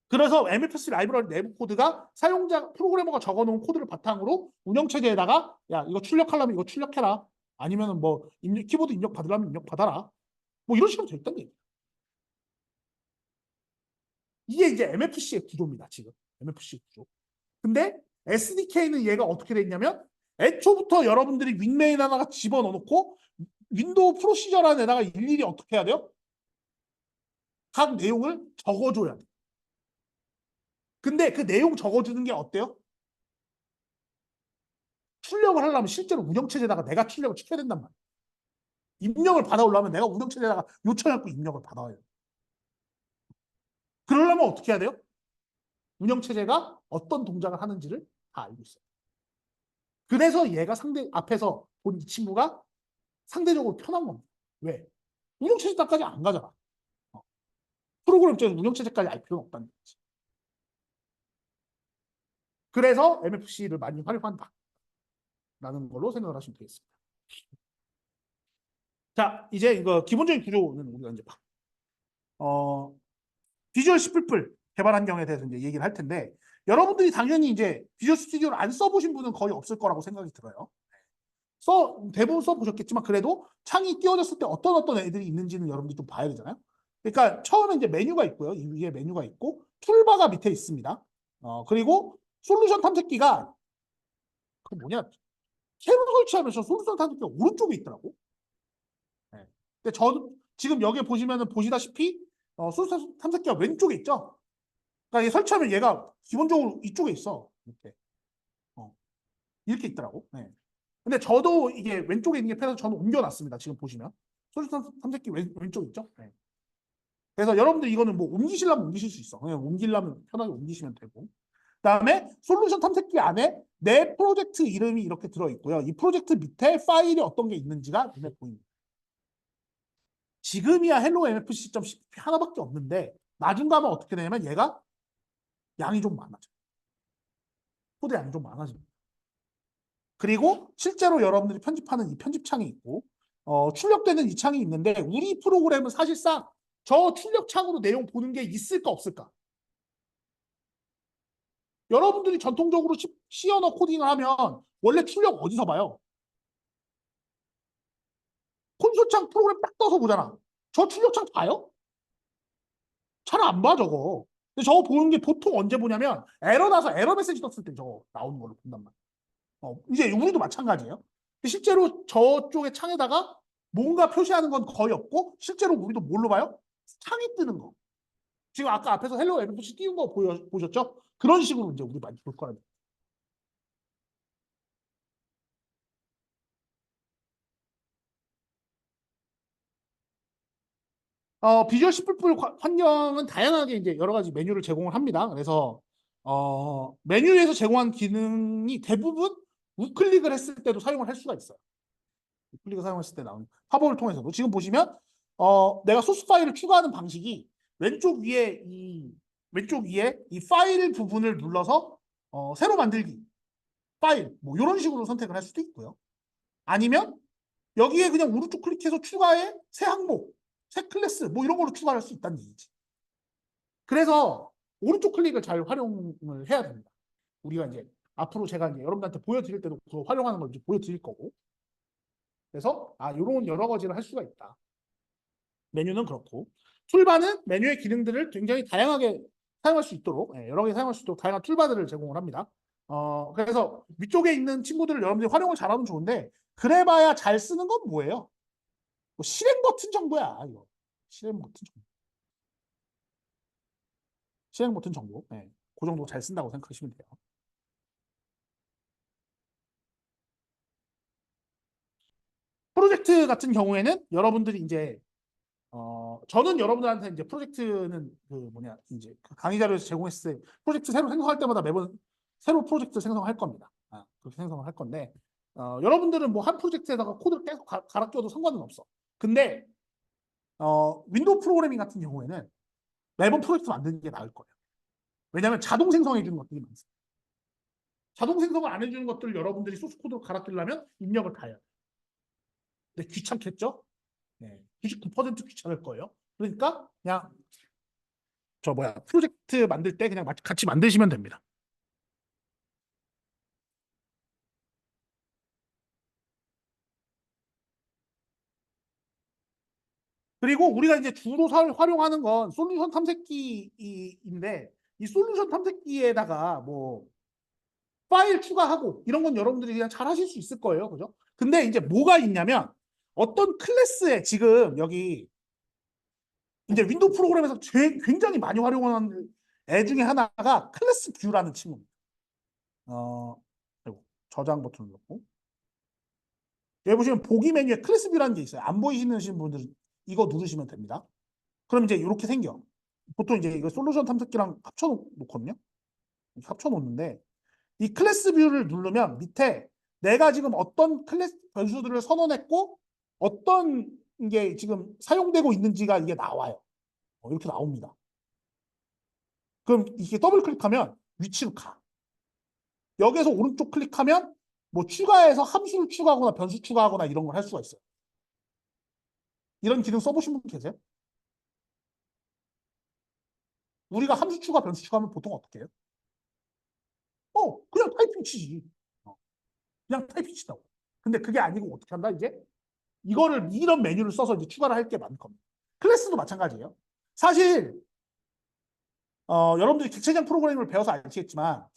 그래서 MFC 라이브러리 내부 코드가 사용자 프로그래머가 적어놓은 코드를 바탕으로 운영체제에다가 야 이거 출력하려면 이거 출력해라. 아니면은 뭐 키보드 입력 받으려면 입력 받아라. 뭐 이런 식으로 돼 있다는 얘기예요. 이게 이제 MFC의 구조입니다. 지금 MFC 구조. 근데 SDK는 얘가 어떻게 돼 있냐면 애초부터 여러분들이 윈메인 하나가 집어넣어놓고 윈도우 프로시저라는 데다가 일일이 어떻게 해야 돼요? 각 내용을 적어줘야 돼. 근데 그 내용 적어주는 게 어때요? 출력을 하려면 실제로 운영체제에다가 내가 출력을 시켜야 된단 말이야. 입력을 받아오려면 내가 운영체제에다가 요청해갖고 입력을 받아와야 돼. 그러려면 어떻게 해야 돼요? 운영체제가 어떤 동작을 하는지를 다 알고 있어요. 그래서 얘가 앞에서 본 이 친구가 상대적으로 편한 겁니다. 왜? 운영체제까지 안 가잖아. 프로그램 쪽에서 운영체제까지 알 필요는 없다는 거지. 그래서 MFC를 많이 활용한다. 라는 걸로 생각을 하시면 되겠습니다. 자, 이제 이거 기본적인 구조는 우리가 이제 비주얼 C++ 개발 환경에 대해서 이제 얘기를 할 텐데 여러분들이 당연히 이제 비주얼 스튜디오를 안 써보신 분은 거의 없을 거라고 생각이 들어요. 대부분 써보셨겠지만 그래도 창이 띄워졌을 때 어떤 애들이 있는지는 여러분들이 좀 봐야 되잖아요. 그러니까 처음에 이제 메뉴가 있고요. 이 위에 메뉴가 있고 툴바가 밑에 있습니다. 그리고 솔루션 탐색기가 그 뭐냐 캐로 설치하면서 솔루션 탐색기가 오른쪽에 있더라고. 네. 근데 저는 지금 여기 보시면은 보시다시피 솔루션 탐색기가 왼쪽에 있죠. 그러니까 설치하면 얘가 기본적으로 이쪽에 있어. 이렇게 이렇게 있더라고. 네. 근데 저도 이게 왼쪽에 있는 게 편해서 저는 옮겨놨습니다. 지금 보시면 솔루션 탐색기 왼쪽 있죠. 네. 그래서 여러분들 이거는 뭐 옮기시려면 옮기실 수 있어. 그냥 옮기려면 편하게 옮기시면 되고. 그다음에 솔루션 탐색기 안에 내 프로젝트 이름이 이렇게 들어있고요. 이 프로젝트 밑에 파일이 어떤 게 있는지가 눈에 보입니다. 지금이야 헬로 MFC.cpp 하나밖에 없는데 나중 가면 어떻게 되냐면 얘가 양이 좀 많아져. 코드 양이 좀 많아집니다. 그리고 실제로 여러분들이 편집하는 이 편집창이 있고 출력되는 이 창이 있는데 우리 프로그램은 사실상 저 출력창으로 내용 보는 게 있을까 없을까? 여러분들이 전통적으로 C 언어 코딩을 하면 원래 출력 어디서 봐요? 콘솔창 프로그램 딱 떠서 보잖아. 저 출력창 봐요? 잘 안 봐, 저거. 근데 저거 보는 게 보통 언제 보냐면 에러 나서 에러 메시지 떴을 때 저거 나오는 걸로 본단 말이야. 이제 우리도 마찬가지예요. 실제로 저쪽의 창에다가 뭔가 표시하는 건 거의 없고 실제로 우리도 뭘로 봐요? 창이 뜨는 거. 지금 아까 앞에서 헬로 FC 띄운 거 보셨죠? 그런 식으로 이제 우리 많이 볼 거랍니다. 비주얼 C++ 환경은 다양하게 이제 여러 가지 메뉴를 제공을 합니다. 그래서 메뉴에서 제공한 기능이 대부분 우클릭을 했을 때도 사용을 할 수가 있어요. 우클릭을 사용했을 때 나오는 팝업을 통해서도 지금 보시면 내가 소스 파일을 추가하는 방식이 왼쪽 위에 이 파일 부분을 눌러서 새로 만들기 파일 뭐 이런 식으로 선택을 할 수도 있고요. 아니면 여기에 그냥 오른쪽 클릭해서 추가해 새 항목, 새 클래스 뭐 이런 걸로 추가할 수 있다는 얘기지. 그래서 오른쪽 클릭을 잘 활용을 해야 됩니다. 우리가 이제 앞으로 제가 이제 여러분들한테 보여드릴 때도 그거 활용하는 걸 이제 보여드릴 거고. 그래서 이런 여러 가지를 할 수가 있다. 메뉴는 그렇고 툴바는 메뉴의 기능들을 굉장히 다양하게 사용할 수 있도록 여러 개 사용할 수 있도록 다양한 툴바들을 제공을 합니다. 그래서 위쪽에 있는 친구들을 여러분들이 활용을 잘하면 좋은데 그래봐야 잘 쓰는 건 뭐예요? 뭐 실행 버튼 정도야. 이거 실행 버튼 정도. 실행 버튼 정도. 그 정도 잘 쓴다고 생각하시면 돼요. 프로젝트 같은 경우에는 여러분들이 이제 저는 여러분들한테 이제 프로젝트는 그 뭐냐 이제 그 강의 자료에서 제공했을 때 프로젝트 새로 생성할 때마다 매번 새로 프로젝트 생성할 겁니다. 그렇게 생성을 할 건데 여러분들은 뭐 한 프로젝트에다가 코드를 계속 갈아 껴도 상관은 없어. 근데 윈도우 프로그래밍 같은 경우에는 매번 프로젝트 만드는 게 나을 거예요. 왜냐하면 자동 생성해 주는 것들이 많습니다. 자동 생성을 안 해주는 것들을 여러분들이 소스 코드로 갈아 끼려면 입력을 다 해야 돼요. 근데 귀찮겠죠? 네, 99% 귀찮을 거예요. 그러니까 그냥 프로젝트 만들 때 그냥 같이 만드시면 됩니다. 그리고 우리가 이제 주로 활용하는 건 솔루션 탐색기인데 이 솔루션 탐색기에다가 뭐 파일 추가하고 이런 건 여러분들이 그냥 잘 하실 수 있을 거예요. 그죠? 근데 이제 뭐가 있냐면 어떤 클래스에 지금 여기 이제 윈도우 프로그램에서 굉장히 많이 활용하는 애 중에 하나가 클래스 뷰라는 친구입니다. 아이고, 저장 버튼 눌렀고 여기 보시면 보기 메뉴에 클래스 뷰라는 게 있어요. 안 보이시는 분들은 이거 누르시면 됩니다. 그럼 이제 이렇게 생겨. 보통 이제 이거 솔루션 탐색기랑 합쳐놓거든요. 합쳐놓는데 이 클래스 뷰를 누르면 밑에 내가 지금 어떤 클래스 변수들을 선언했고 어떤 게 지금 사용되고 있는지가 이게 나와요. 이렇게 나옵니다. 그럼 이게 더블 클릭하면 위치로 가. 여기서 오른쪽 클릭하면 뭐 추가해서 함수를 추가하거나 변수 추가하거나 이런 걸 할 수가 있어요. 이런 기능 써보신 분 계세요? 우리가 함수 추가, 변수 추가하면 보통 어떻게 해요? 그냥 타이핑 치지. 그냥 타이핑 치다고. 근데 그게 아니고 어떻게 한다? 이제 이런 메뉴를 써서 이제 추가를 할 게 많을 겁니다. 클래스도 마찬가지예요. 사실 여러분들이 객체적 프로그래밍을 배워서 아시겠지만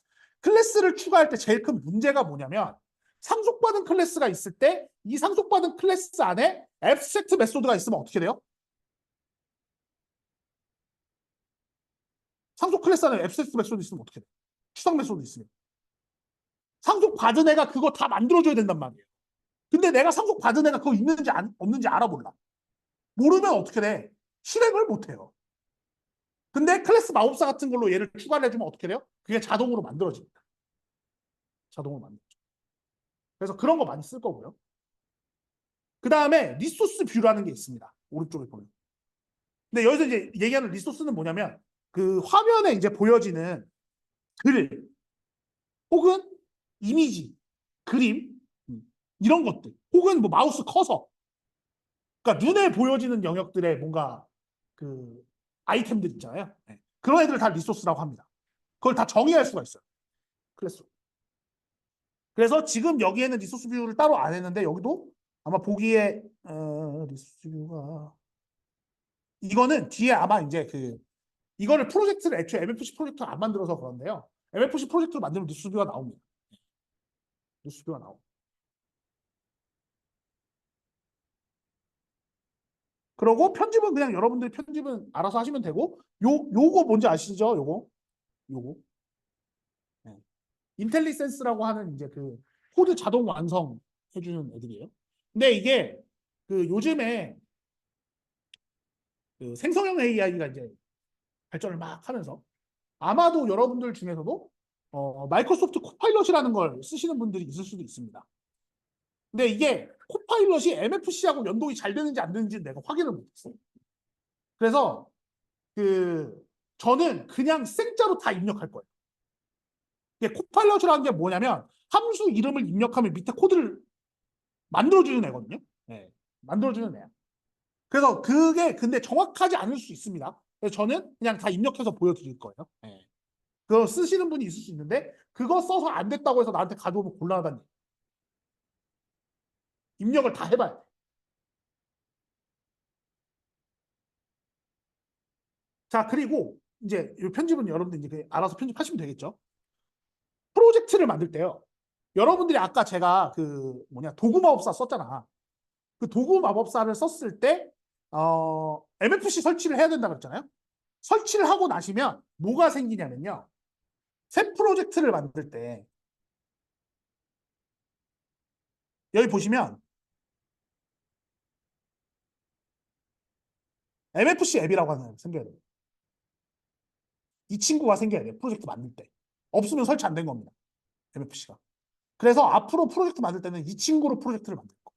클래스를 추가할 때 제일 큰 문제가 뭐냐면 상속받은 클래스가 있을 때 이 상속받은 클래스 안에 앱스트랙트 메소드가 있으면 어떻게 돼요? 상속 클래스 안에 앱스트랙트 메소드 있으면 어떻게 돼요? 추상 메소드 있으면. 상속받은 애가 그거 다 만들어줘야 된단 말이에요. 근데 내가 상속받은 애가 그거 있는지 없는지 알아볼라. 모르면 어떻게 돼? 실행을 못해요. 근데 클래스 마법사 같은 걸로 얘를 추가를 해주면 어떻게 돼요? 그게 자동으로 만들어집니다. 자동으로 만들어져. 그래서 그런 거 많이 쓸 거고요. 그 다음에 리소스 뷰라는 게 있습니다. 오른쪽에 보면. 근데 여기서 이제 얘기하는 리소스는 뭐냐면 그 화면에 이제 보여지는 글 혹은 이미지, 그림 이런 것들 혹은 뭐 마우스 커서 그러니까 눈에 보여지는 영역들의 뭔가 그 아이템들 있잖아요. 네. 그런 애들을 다 리소스라고 합니다. 그걸 다 정의할 수가 있어요. 클래스로. 그래서 지금 여기에는 리소스 뷰를 따로 안 했는데 여기도 아마 보기에 리소스 뷰가 이거는 뒤에 아마 이제 이거를 프로젝트를 애초에 MFC 프로젝트를 안 만들어서 그런데요. MFC 프로젝트를 만들면 리소스 뷰가 나옵니다. 리소스 뷰가 나옵니다. 그러고 편집은 그냥 여러분들이 편집은 알아서 하시면 되고 요거 뭔지 아시죠? 요거 네. 인텔리센스라고 하는 이제 그 코드 자동 완성 해주는 애들이에요. 근데 이게 그 요즘에 그 생성형 AI가 이제 발전을 막 하면서 아마도 여러분들 중에서도 마이크로소프트 코파일럿이라는 걸 쓰시는 분들이 있을 수도 있습니다. 근데 이게 코파일럿이 MFC하고 연동이 잘 되는지 안 되는지 내가 확인을 못했어요. 그래서 그 저는 그냥 생짜로 다 입력할 거예요. 이게 코파일럿이라는 게 뭐냐면 함수 이름을 입력하면 밑에 코드를 만들어주는 애거든요. 네, 만들어주는 애야. 그래서 그게 근데 정확하지 않을 수 있습니다. 그래서 저는 그냥 다 입력해서 보여드릴 거예요. 네. 그거 쓰시는 분이 있을 수 있는데 그거 써서 안 됐다고 해서 나한테 가져오면 곤란하다니. 입력을 다 해봐야 돼. 자, 그리고 이제 이 편집은 여러분들 이제 알아서 편집하시면 되겠죠. 프로젝트를 만들 때요. 여러분들이 아까 제가 그 뭐냐 도구 마법사 썼잖아. 그 도구 마법사를 썼을 때 MFC 설치를 해야 된다 그랬잖아요. 설치를 하고 나시면 뭐가 생기냐면요. 새 프로젝트를 만들 때 여기 보시면 MFC 앱이라고 하는 게 생겨야 돼요. 이 친구가 생겨야 돼요. 프로젝트 만들 때. 없으면 설치 안 된 겁니다. MFC가. 그래서 앞으로 프로젝트 만들 때는 이 친구로 프로젝트를 만들 거예요.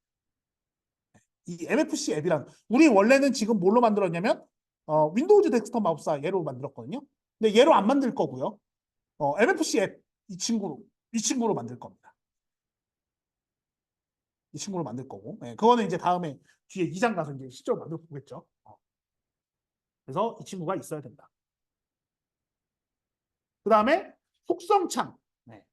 이 MFC 앱이란 우리 원래는 지금 뭘로 만들었냐면 윈도우즈 덱스ktop 마법사 얘로 만들었거든요. 근데 얘로 안 만들 거고요. MFC 앱 이 친구로 만들 겁니다. 이 친구로 만들 거고. 네, 그거는 이제 다음에 뒤에 2장 가서 이제 실제로 만들어 보겠죠. 그래서 이 친구가 있어야 된다. 그 다음에 속성창. 네.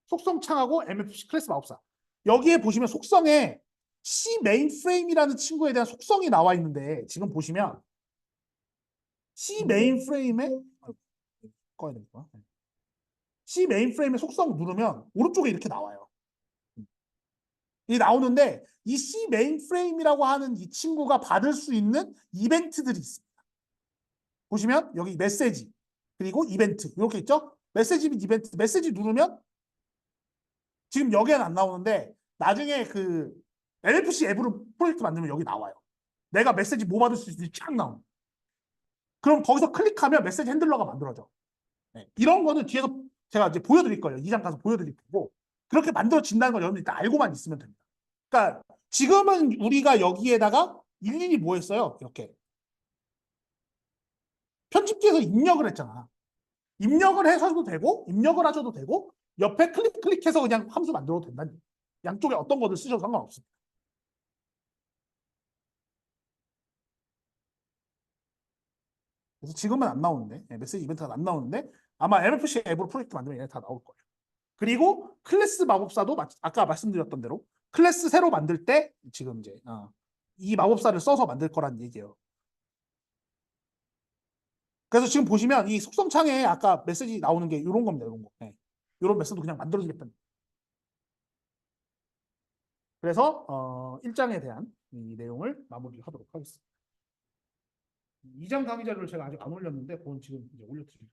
속성창하고 MFC 클래스 마법사. 여기에 보시면 속성에 C 메인프레임이라는 친구에 대한 속성이 나와 있는데 지금 보시면 C 메인프레임에 꺼야 되겠구나. C 메인프레임의 속성 누르면 오른쪽에 이렇게 나와요. 이 나오는데 이 C 메인프레임이라고 하는 이 친구가 받을 수 있는 이벤트들이 있습니다. 보시면 여기 메시지 그리고 이벤트 이렇게 있죠? 메시지 및 이벤트 메시지 누르면 지금 여기에는 안 나오는데 나중에 그 NFC 앱으로 프로젝트 만들면 여기 나와요. 내가 메시지 뭐 받을 수 있는지 쫙 나옵니다. 그럼 거기서 클릭하면 메시지 핸들러가 만들어져. 네. 이런 거는 뒤에서 제가 이제 보여드릴 거예요. 2장 가서 보여드릴 거고 그렇게 만들어진다는 걸 여러분이 일단 알고만 있으면 됩니다. 그러니까 지금은 우리가 여기에다가 일일이 뭐 했어요? 이렇게 편집기에서 입력을 했잖아. 입력을 해서도 되고 입력을 하셔도 되고 옆에 클릭해서 그냥 함수 만들어도 된다는 얘기예요. 양쪽에 어떤 거를 쓰셔도 상관없습니다. 그래서 지금은 안 나오는데 메시지 이벤트가 안 나오는데 아마 MFC 앱으로 프로젝트 만들면 얘네 다 나올 거예요. 그리고 클래스 마법사도 아까 말씀드렸던 대로 클래스 새로 만들 때 지금 이제 이 마법사를 써서 만들 거란 얘기예요. 그래서 지금 보시면 이 속성창에 아까 메시지 나오는 게 이런 겁니다. 이런 거. 네. 이런 메시지도 그냥 만들어주겠다. 그래서 1장에 대한 이 내용을 마무리하도록 하겠습니다. 2장 강의 자료를 제가 아직 안 올렸는데 그건 지금 이제 올려드릴게요.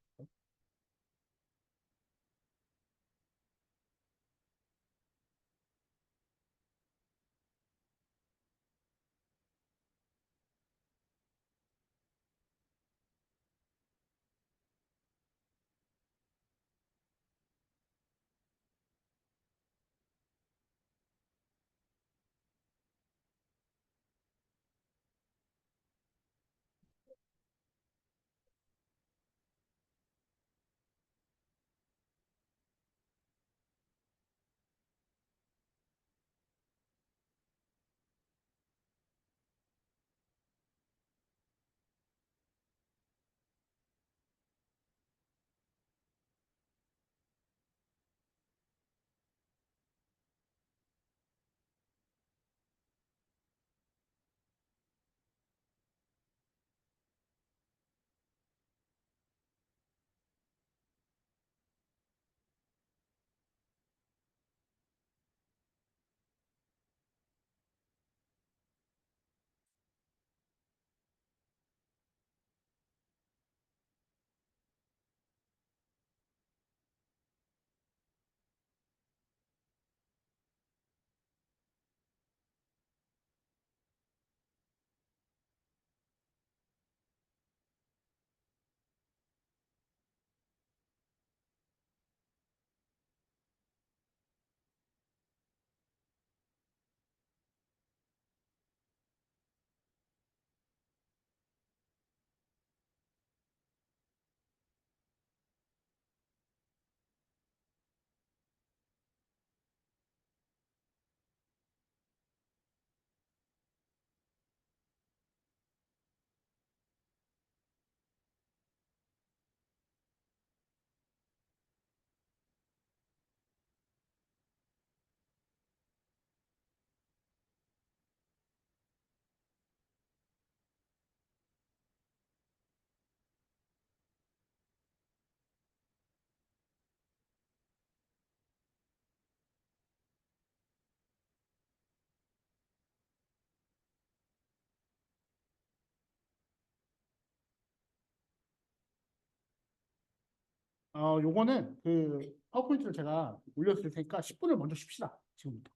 요거는 그 파워포인트를 제가 올려드릴 테니까 10분을 먼저 쉽시다. 지금부터.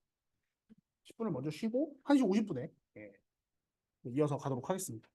10분을 먼저 쉬고 1시 50분에 이어서 가도록 하겠습니다.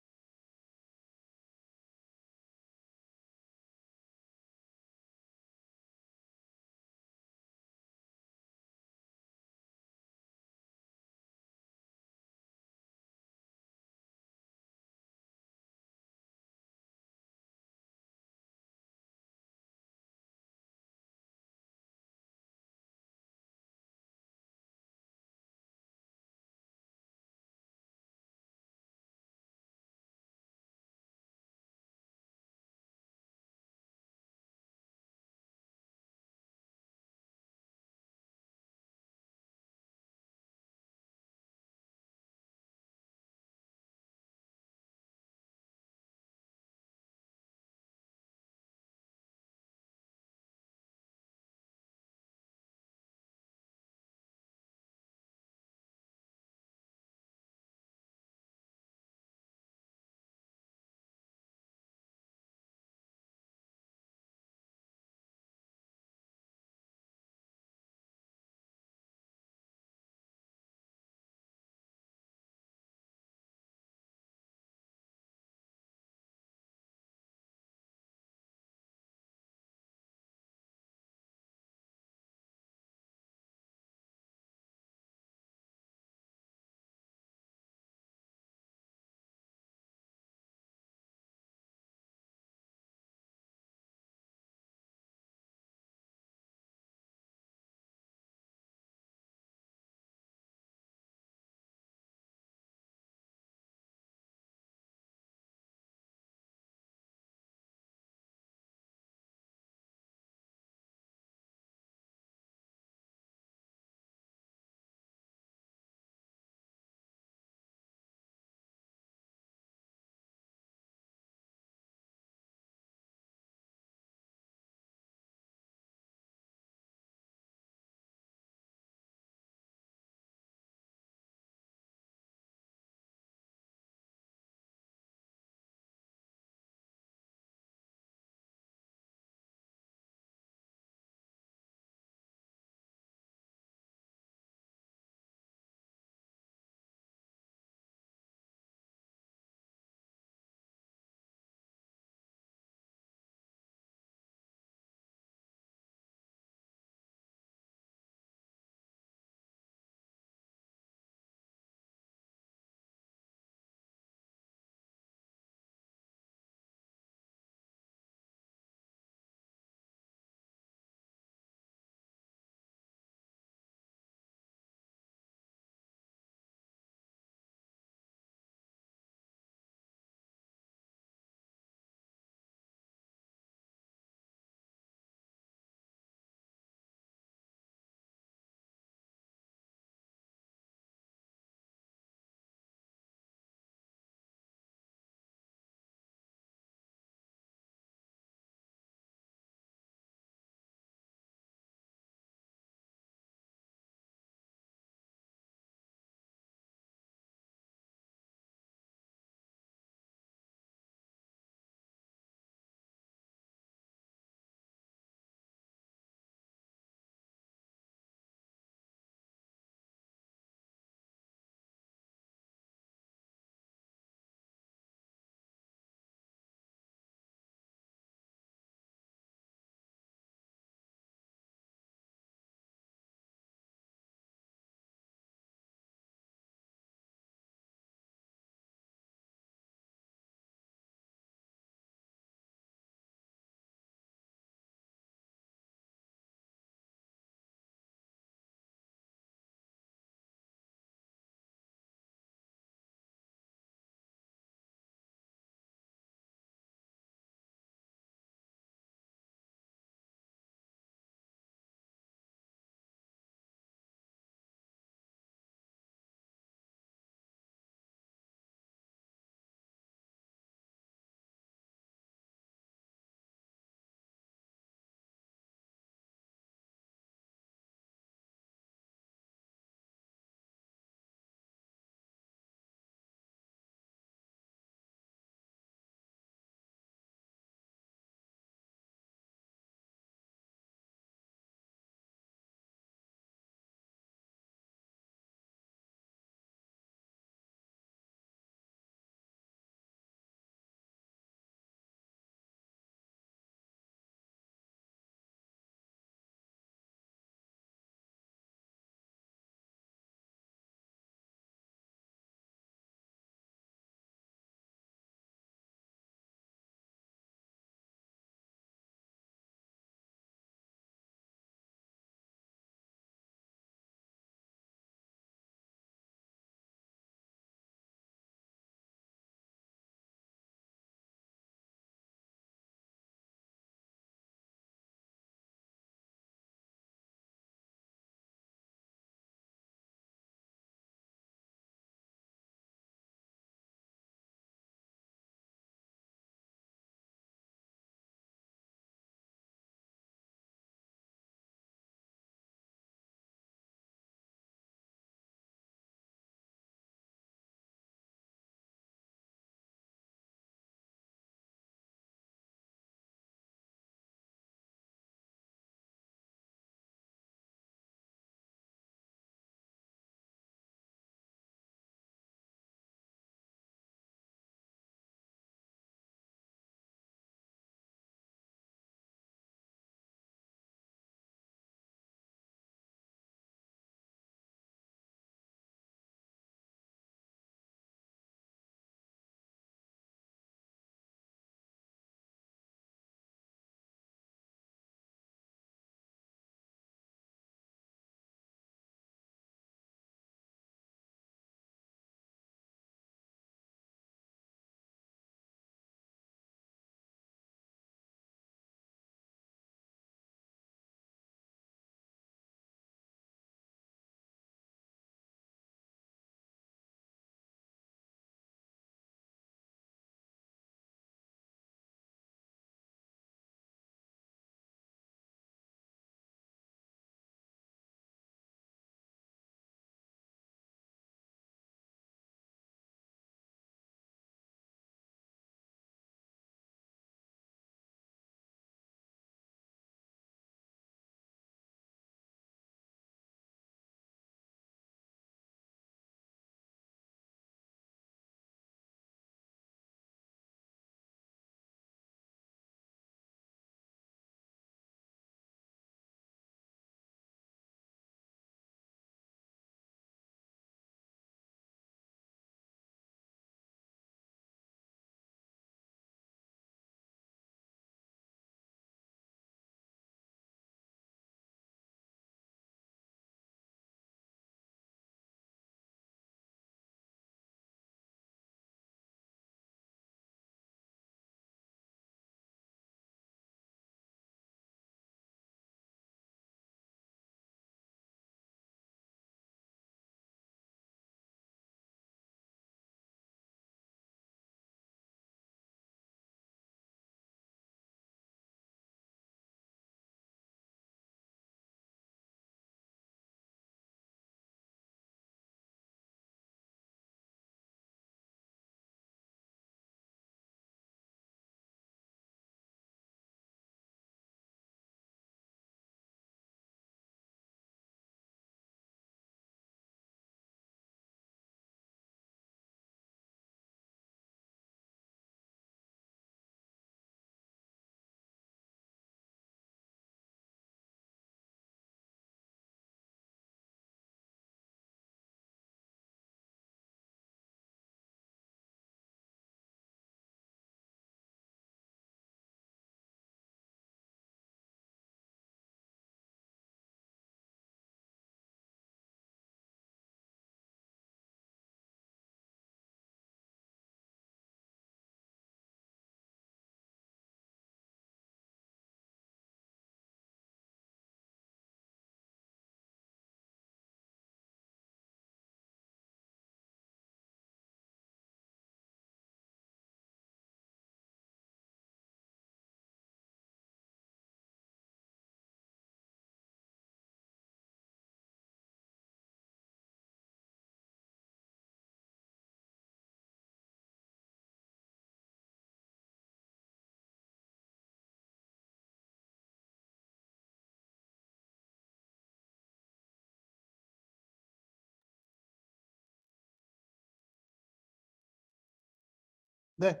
네,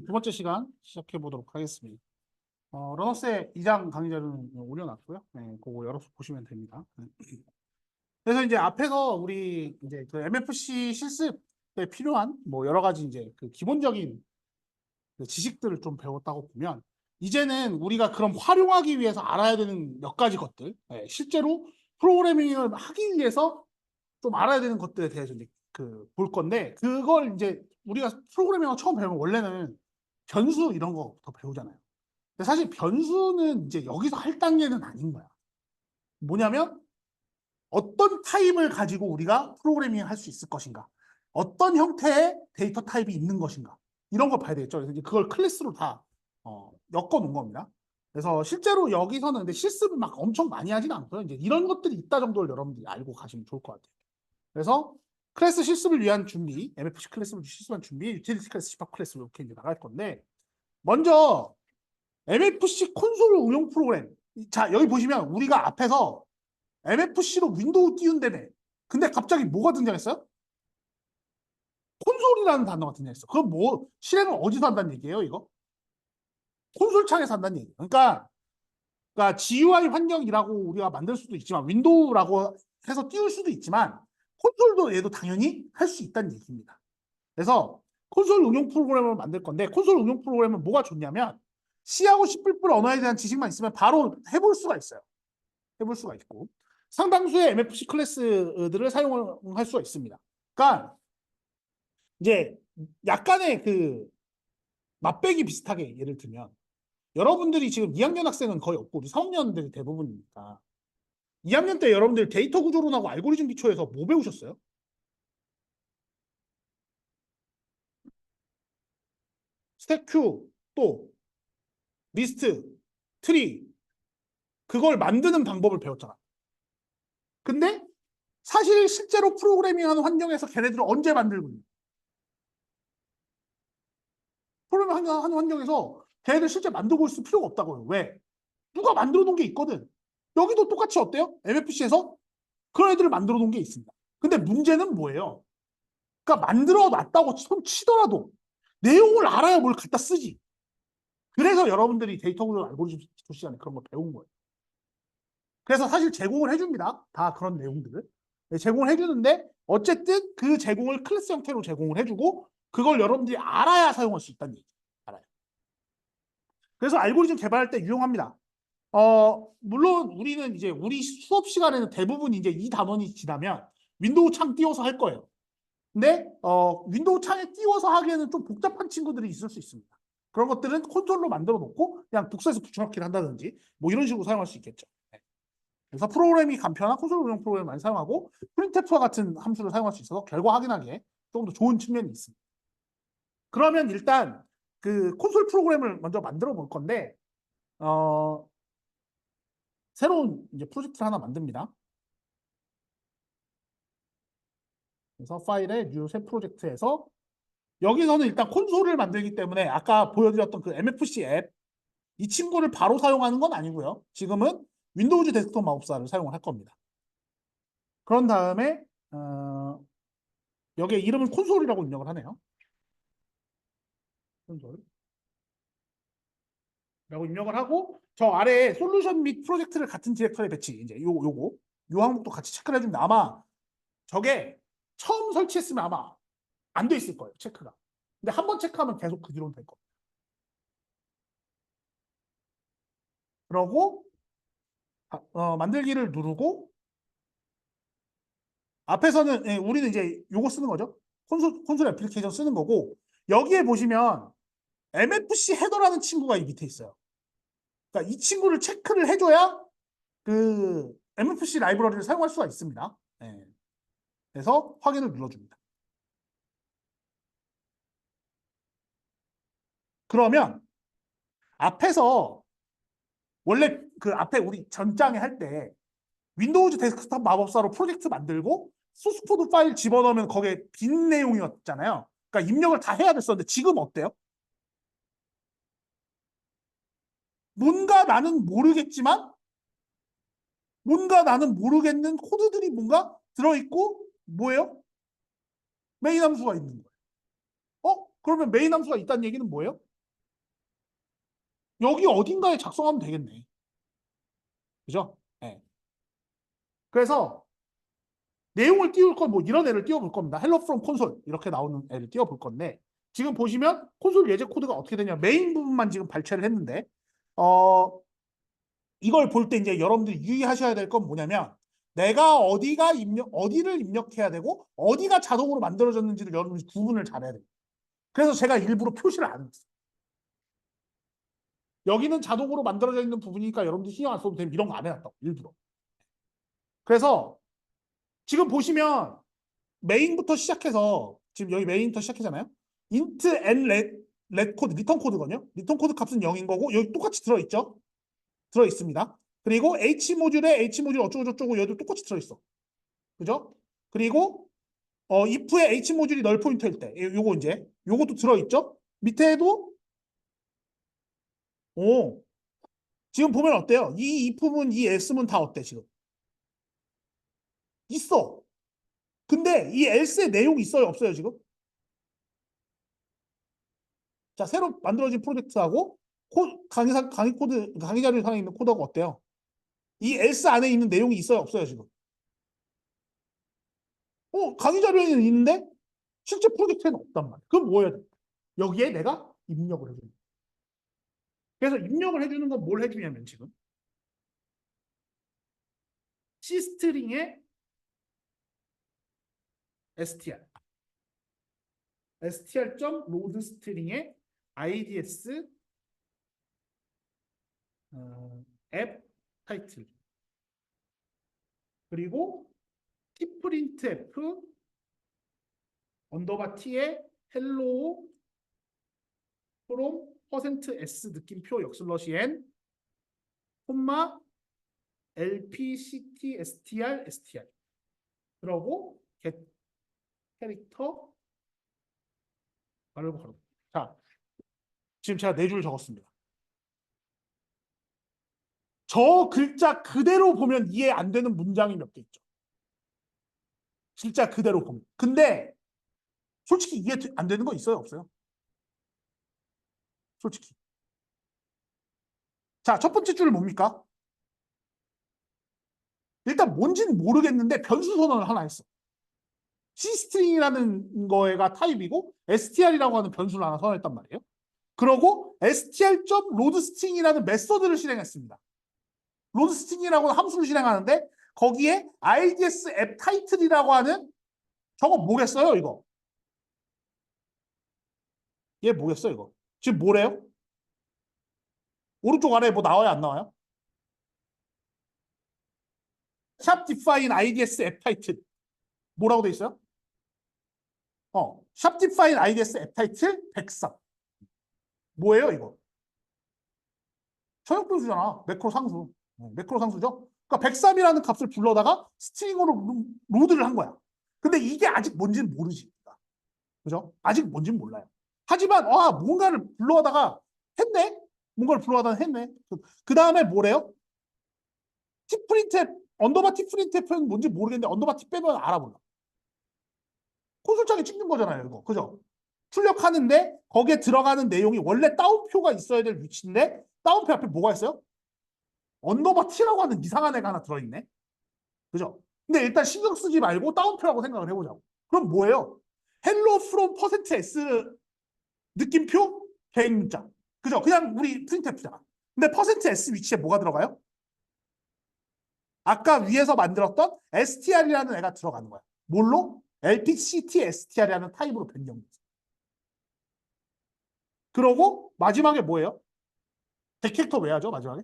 두 번째 시간 시작해 보도록 하겠습니다. 러너스의 2장 강의 자료는 올려놨고요. 네, 그거 열어서 보시면 됩니다. 네. 그래서 이제 앞에서 우리 이제 그 MFC 실습에 필요한 뭐 여러 가지 이제 그 기본적인 그 지식들을 좀 배웠다고 보면 이제는 우리가 그럼 활용하기 위해서 알아야 되는 몇 가지 것들, 네, 실제로 프로그래밍을 하기 위해서 좀 알아야 되는 것들에 대해서 이제 그 볼 건데 그걸 이제 우리가 프로그래밍을 처음 배우면 원래는 변수 이런 거부터 배우잖아요. 근데 사실 변수는 이제 여기서 할 단계는 아닌 거야. 뭐냐면 어떤 타입을 가지고 우리가 프로그래밍을 할 수 있을 것인가, 어떤 형태의 데이터 타입이 있는 것인가 이런 걸 봐야 되겠죠. 그래서 이제 그걸 클래스로 다 엮어 놓은 겁니다. 그래서 실제로 여기서는 근데 실습을 막 엄청 많이 하진 않고요. 이제 이런 것들이 있다 정도를 여러분들이 알고 가시면 좋을 것 같아요. 그래서 클래스 실습을 위한 준비, MFC 클래스를 실습한 준비, 유틸리티 클래스, 집합 클래스 이렇게 이제 나갈 건데 먼저 MFC 콘솔 응용 프로그램. 자, 여기 보시면 우리가 앞에서 MFC로 윈도우 띄운다며. 근데 갑자기 뭐가 등장했어요? 콘솔이라는 단어가 등장했어. 그럼 뭐 실행을 어디서 한다는 얘기예요, 이거? 콘솔 창에서 한다는 얘기예요. 그러니까 GUI 환경이라고 우리가 만들 수도 있지만 윈도우라고 해서 띄울 수도 있지만 콘솔도 얘도 당연히 할 수 있다는 얘기입니다. 그래서 콘솔 응용 프로그램을 만들 건데 콘솔 응용 프로그램은 뭐가 좋냐면 C하고 C++ 언어에 대한 지식만 있으면 바로 해볼 수가 있어요. 해볼 수가 있고 상당수의 MFC 클래스들을 사용할 수가 있습니다. 그러니까 이제 약간의 그 맛배기 비슷하게 예를 들면 여러분들이 지금 2학년 학생은 거의 없고 우리 3학년들이 대부분이니까 2학년 때 여러분들 데이터 구조론하고 알고리즘 기초에서 뭐 배우셨어요? 스택 큐, 또 리스트, 트리 그걸 만드는 방법을 배웠잖아. 근데 사실 실제로 프로그래밍하는 환경에서 걔네들을 언제 만들고 있는 프로그래밍하는 환경에서 걔네들 실제 만들고 있을 필요가 없다고요. 왜? 누가 만들어 놓은 게 있거든. 여기도 똑같이 어때요? MFC에서 그런 애들을 만들어 놓은 게 있습니다. 근데 문제는 뭐예요? 그러니까 만들어 놨다고 손 치더라도 내용을 알아야 뭘 갖다 쓰지. 그래서 여러분들이 데이터 구조 알고리즘 기초 시간에 그런 걸 배운 거예요. 그래서 사실 제공을 해줍니다. 다 그런 내용들을. 네, 제공을 해주는데 어쨌든 그 제공을 클래스 형태로 제공을 해주고 그걸 여러분들이 알아야 사용할 수 있다는 얘기죠. 알아요. 그래서 알고리즘 개발할 때 유용합니다. 물론 우리는 이제 우리 수업 시간에는 대부분 이제 이 단원이 지나면 윈도우 창 띄워서 할 거예요. 근데 윈도우 창에 띄워서 하기에는 좀 복잡한 친구들이 있을 수 있습니다. 그런 것들은 콘솔로 만들어 놓고 그냥 복사해서 붙여넣기를 한다든지 뭐 이런 식으로 사용할 수 있겠죠. 네. 그래서 프로그램이 간편한 콘솔 운영 프로그램을 많이 사용하고 프린트프와 같은 함수를 사용할 수 있어서 결과 확인하기에 조금 더 좋은 측면이 있습니다. 그러면 일단 그 콘솔 프로그램을 먼저 만들어 볼 건데 어, 새로운 이제 프로젝트를 하나 만듭니다. 그래서 파일에 new 새 프로젝트에서 여기서는 일단 콘솔을 만들기 때문에 아까 보여드렸던 그 MFC 앱 이 친구를 바로 사용하는 건 아니고요. 지금은 윈도우즈 데스크톱 마법사를 사용을 할 겁니다. 그런 다음에 여기에 이름을 콘솔이라고 입력을 하네요. 콘솔. 라고 입력을 하고 저 아래에 솔루션 및 프로젝트를 같은 디렉터리에 배치 이제 요거 요 항목도 같이 체크를 해주면 아마 저게 처음 설치했으면 아마 안 돼 있을 거예요 체크가. 근데 한번 체크하면 계속 그 뒤로는 될 겁니다. 그러고 만들기를 누르고 앞에서는 우리는 이제 요거 쓰는 거죠. 콘솔 애플리케이션 쓰는 거고 여기에 보시면 MFC 헤더라는 친구가 이 밑에 있어요. 그러니까 이 친구를 체크를 해줘야 그 MFC 라이브러리를 사용할 수가 있습니다. 네. 그래서 확인을 눌러줍니다. 그러면 앞에서 원래 그 앞에 우리 전장에 할 때 윈도우즈 데스크탑 마법사로 프로젝트 만들고 소스코드 파일 집어넣으면 거기에 빈 내용이었잖아요. 그러니까 입력을 다 해야 됐었는데 지금 어때요? 뭔가 나는 모르겠지만 뭔가 나는 모르겠는 코드들이 뭔가 들어있고 뭐예요? 메인 함수가 있는 거예요. 그러면 메인 함수가 있다는 얘기는 뭐예요? 여기 어딘가에 작성하면 되겠네. 그죠? 네. 그래서 내용을 띄울 건 뭐 이런 애를 띄워볼 겁니다. Hello from console 이렇게 나오는 애를 띄워볼 건데 지금 보시면 콘솔 예제 코드가 어떻게 되냐 메인 부분만 지금 발췌를 했는데 이걸 볼 때 이제 여러분들이 유의하셔야 될 건 뭐냐면 내가 어디를 입력해야 되고 어디가 자동으로 만들어졌는지를 여러분이 구분을 잘해야 돼요. 그래서 제가 일부러 표시를 안 했어요. 여기는 자동으로 만들어져 있는 부분이니까 여러분들 신경 안 써도 되면 이런 거 안 해놨다고 일부러. 그래서 지금 보시면 메인부터 시작해서 지금 여기 메인부터 시작하잖아요. int and let 코드 리턴 코드거든요. 리턴 코드 값은 0인 거고 여기 똑같이 들어있죠. 들어있습니다. 그리고 h 모듈 어쩌고 저쩌고 여기도 똑같이 들어있어. 그죠? 그리고 if의 h 모듈이 널 포인터일 때 요거 이제 요것도 들어있죠. 밑에도 오 지금 보면 어때요? 이 if문 이 else문 다 어때 지금? 있어. 근데 이 else의 내용이 있어요 없어요 지금? 자 새로 만들어진 프로젝트하고 강의 코드 강의 자료상에 있는 코드하고 어때요? 이 else 안에 있는 내용이 있어요 없어요 지금? 강의 자료에는 있는데 실제 프로젝트에는 없단 말이야. 그럼 뭐 해야 돼? 여기에 내가 입력을 해주는 거야. 그래서 입력을 해주는 건 뭘 해주냐면 지금 C스트링의 str str.load 스트링의 ids 앱 타이틀 그리고 tprintf 언더바 t의 hello from %s 느낌표 역슬러시 n 콤마 lpctstr 그러고 get 캐릭터 가로고 가로. 자, 지금 제가 네 줄 적었습니다. 저 글자 그대로 보면 이해 안 되는 문장이 몇 개 있죠. 글자 그대로 보면. 근데 솔직히 이해 안 되는 거 있어요, 없어요? 솔직히. 자, 첫 번째 줄은 뭡니까? 일단 뭔지는 모르겠는데 변수 선언을 하나 했어. C스트링이라는 거가 타입이고 str이라고 하는 변수를 하나 선언했단 말이에요. 그러고 str.loadString이라는 메서드를 실행했습니다. 로드스팅이라고 하는 함수를 실행하는데 거기에 IDS 앱 타이틀이라고 하는 저거 뭐겠어요 이거? 얘 뭐겠어요 이거? 지금 뭐래요? 오른쪽 아래에 뭐 나와요 안 나와요? 샵 define IDS 앱 타이틀 뭐라고 돼 있어요? 샵 define IDS 앱 타이틀 103 뭐예요 이거? 처역 분수잖아. 매크로 상수. 매크로 상수죠? 그러니까 103이라는 값을 불러다가 스트링으로 로드를 한 거야. 근데 이게 아직 뭔지는 모르지. 그죠? 아직 뭔지는 몰라요. 하지만 뭔가를 불러다가 했네? 뭔가를 불러다가 했네? 그 다음에 뭐래요? tprintf 언더바 tprintf는 뭔지 모르겠는데 언더바 t 빼면 알아볼라. 콘솔장에 찍는 거잖아요 이거. 그죠? 출력하는데 거기에 들어가는 내용이 원래 따옴표가 있어야 될 위치인데 따옴표 앞에 뭐가 있어요? 언더바 t라고 하는 이상한 애가 하나 들어있네. 그죠? 근데 일단 신경 쓰지 말고 따옴표라고 생각을 해보자고. 그럼 뭐예요? hello from %s 느낌표 개인 문자. 그죠? 그냥 우리 프린트F잖아. 근데 %s 위치에 뭐가 들어가요? 아까 위에서 만들었던 str이라는 애가 들어가는 거야. 뭘로? lpct str이라는 타입으로 변경됐어. 그러고 마지막에 뭐예요? 데캐릭터 왜 하죠? 마지막에?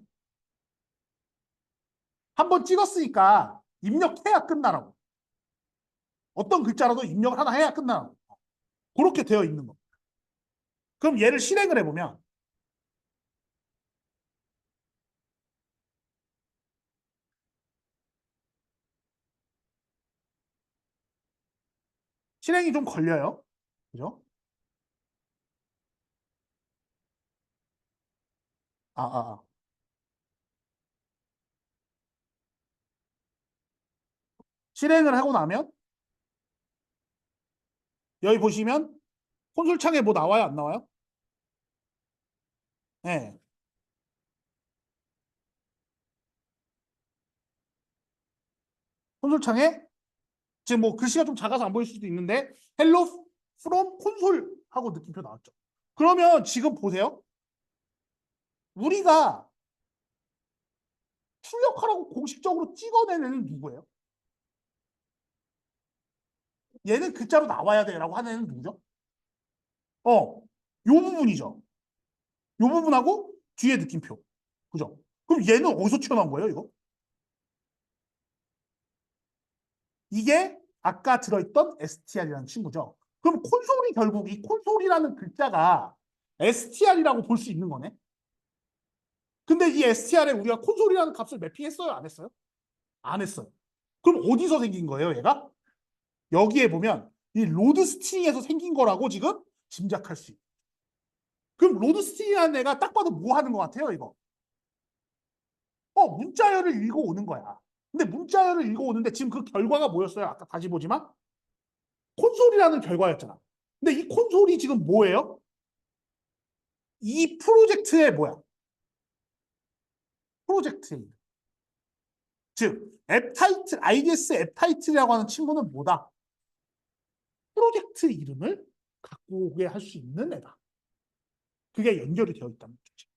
한번 찍었으니까 입력해야 끝나라고. 어떤 글자라도 입력을 하나 해야 끝나라고. 그렇게 되어 있는 거. 그럼 얘를 실행을 해보면 실행이 좀 걸려요. 그죠? 아, 아, 아. 실행을 하고 나면 여기 보시면 콘솔 창에 뭐 나와요? 안 나와요? 네. 콘솔 창에 지금 뭐 글씨가 좀 작아서 안 보일 수도 있는데 헬로 프롬 콘솔 하고 느낌표 나왔죠. 그러면 지금 보세요. 우리가 출력하라고 공식적으로 찍어낸 애는 누구예요? 얘는 글자로 나와야 돼라고 하는 애는 누구죠? 요 부분이죠. 요 부분하고 뒤에 느낌표. 그죠? 그럼 얘는 어디서 튀어나온 거예요, 이거? 이게 아까 들어있던 STR이라는 친구죠. 그럼 콘솔이 결국 이 콘솔이라는 글자가 STR이라고 볼 수 있는 거네. 근데 이 STR에 우리가 콘솔이라는 값을 매핑했어요? 안 했어요? 안 했어요. 그럼 어디서 생긴 거예요, 얘가? 여기에 보면 이 로드 스트링에서 생긴 거라고 지금 짐작할 수 있어요. 그럼 로드 스트링이라는 애가 딱 봐도 뭐 하는 것 같아요, 이거? 문자열을 읽어오는 거야. 근데 문자열을 읽어오는데 지금 그 결과가 뭐였어요? 아까 다시 보지만 콘솔이라는 결과였잖아. 근데 이 콘솔이 지금 뭐예요? 이 프로젝트의 뭐야? 프로젝트의 즉, 앱 타이틀, IDS 앱 타이틀이라고 하는 친구는 뭐다? 프로젝트 이름을 갖고 오게 할 수 있는 애다. 그게 연결이 되어 있다는 거죠.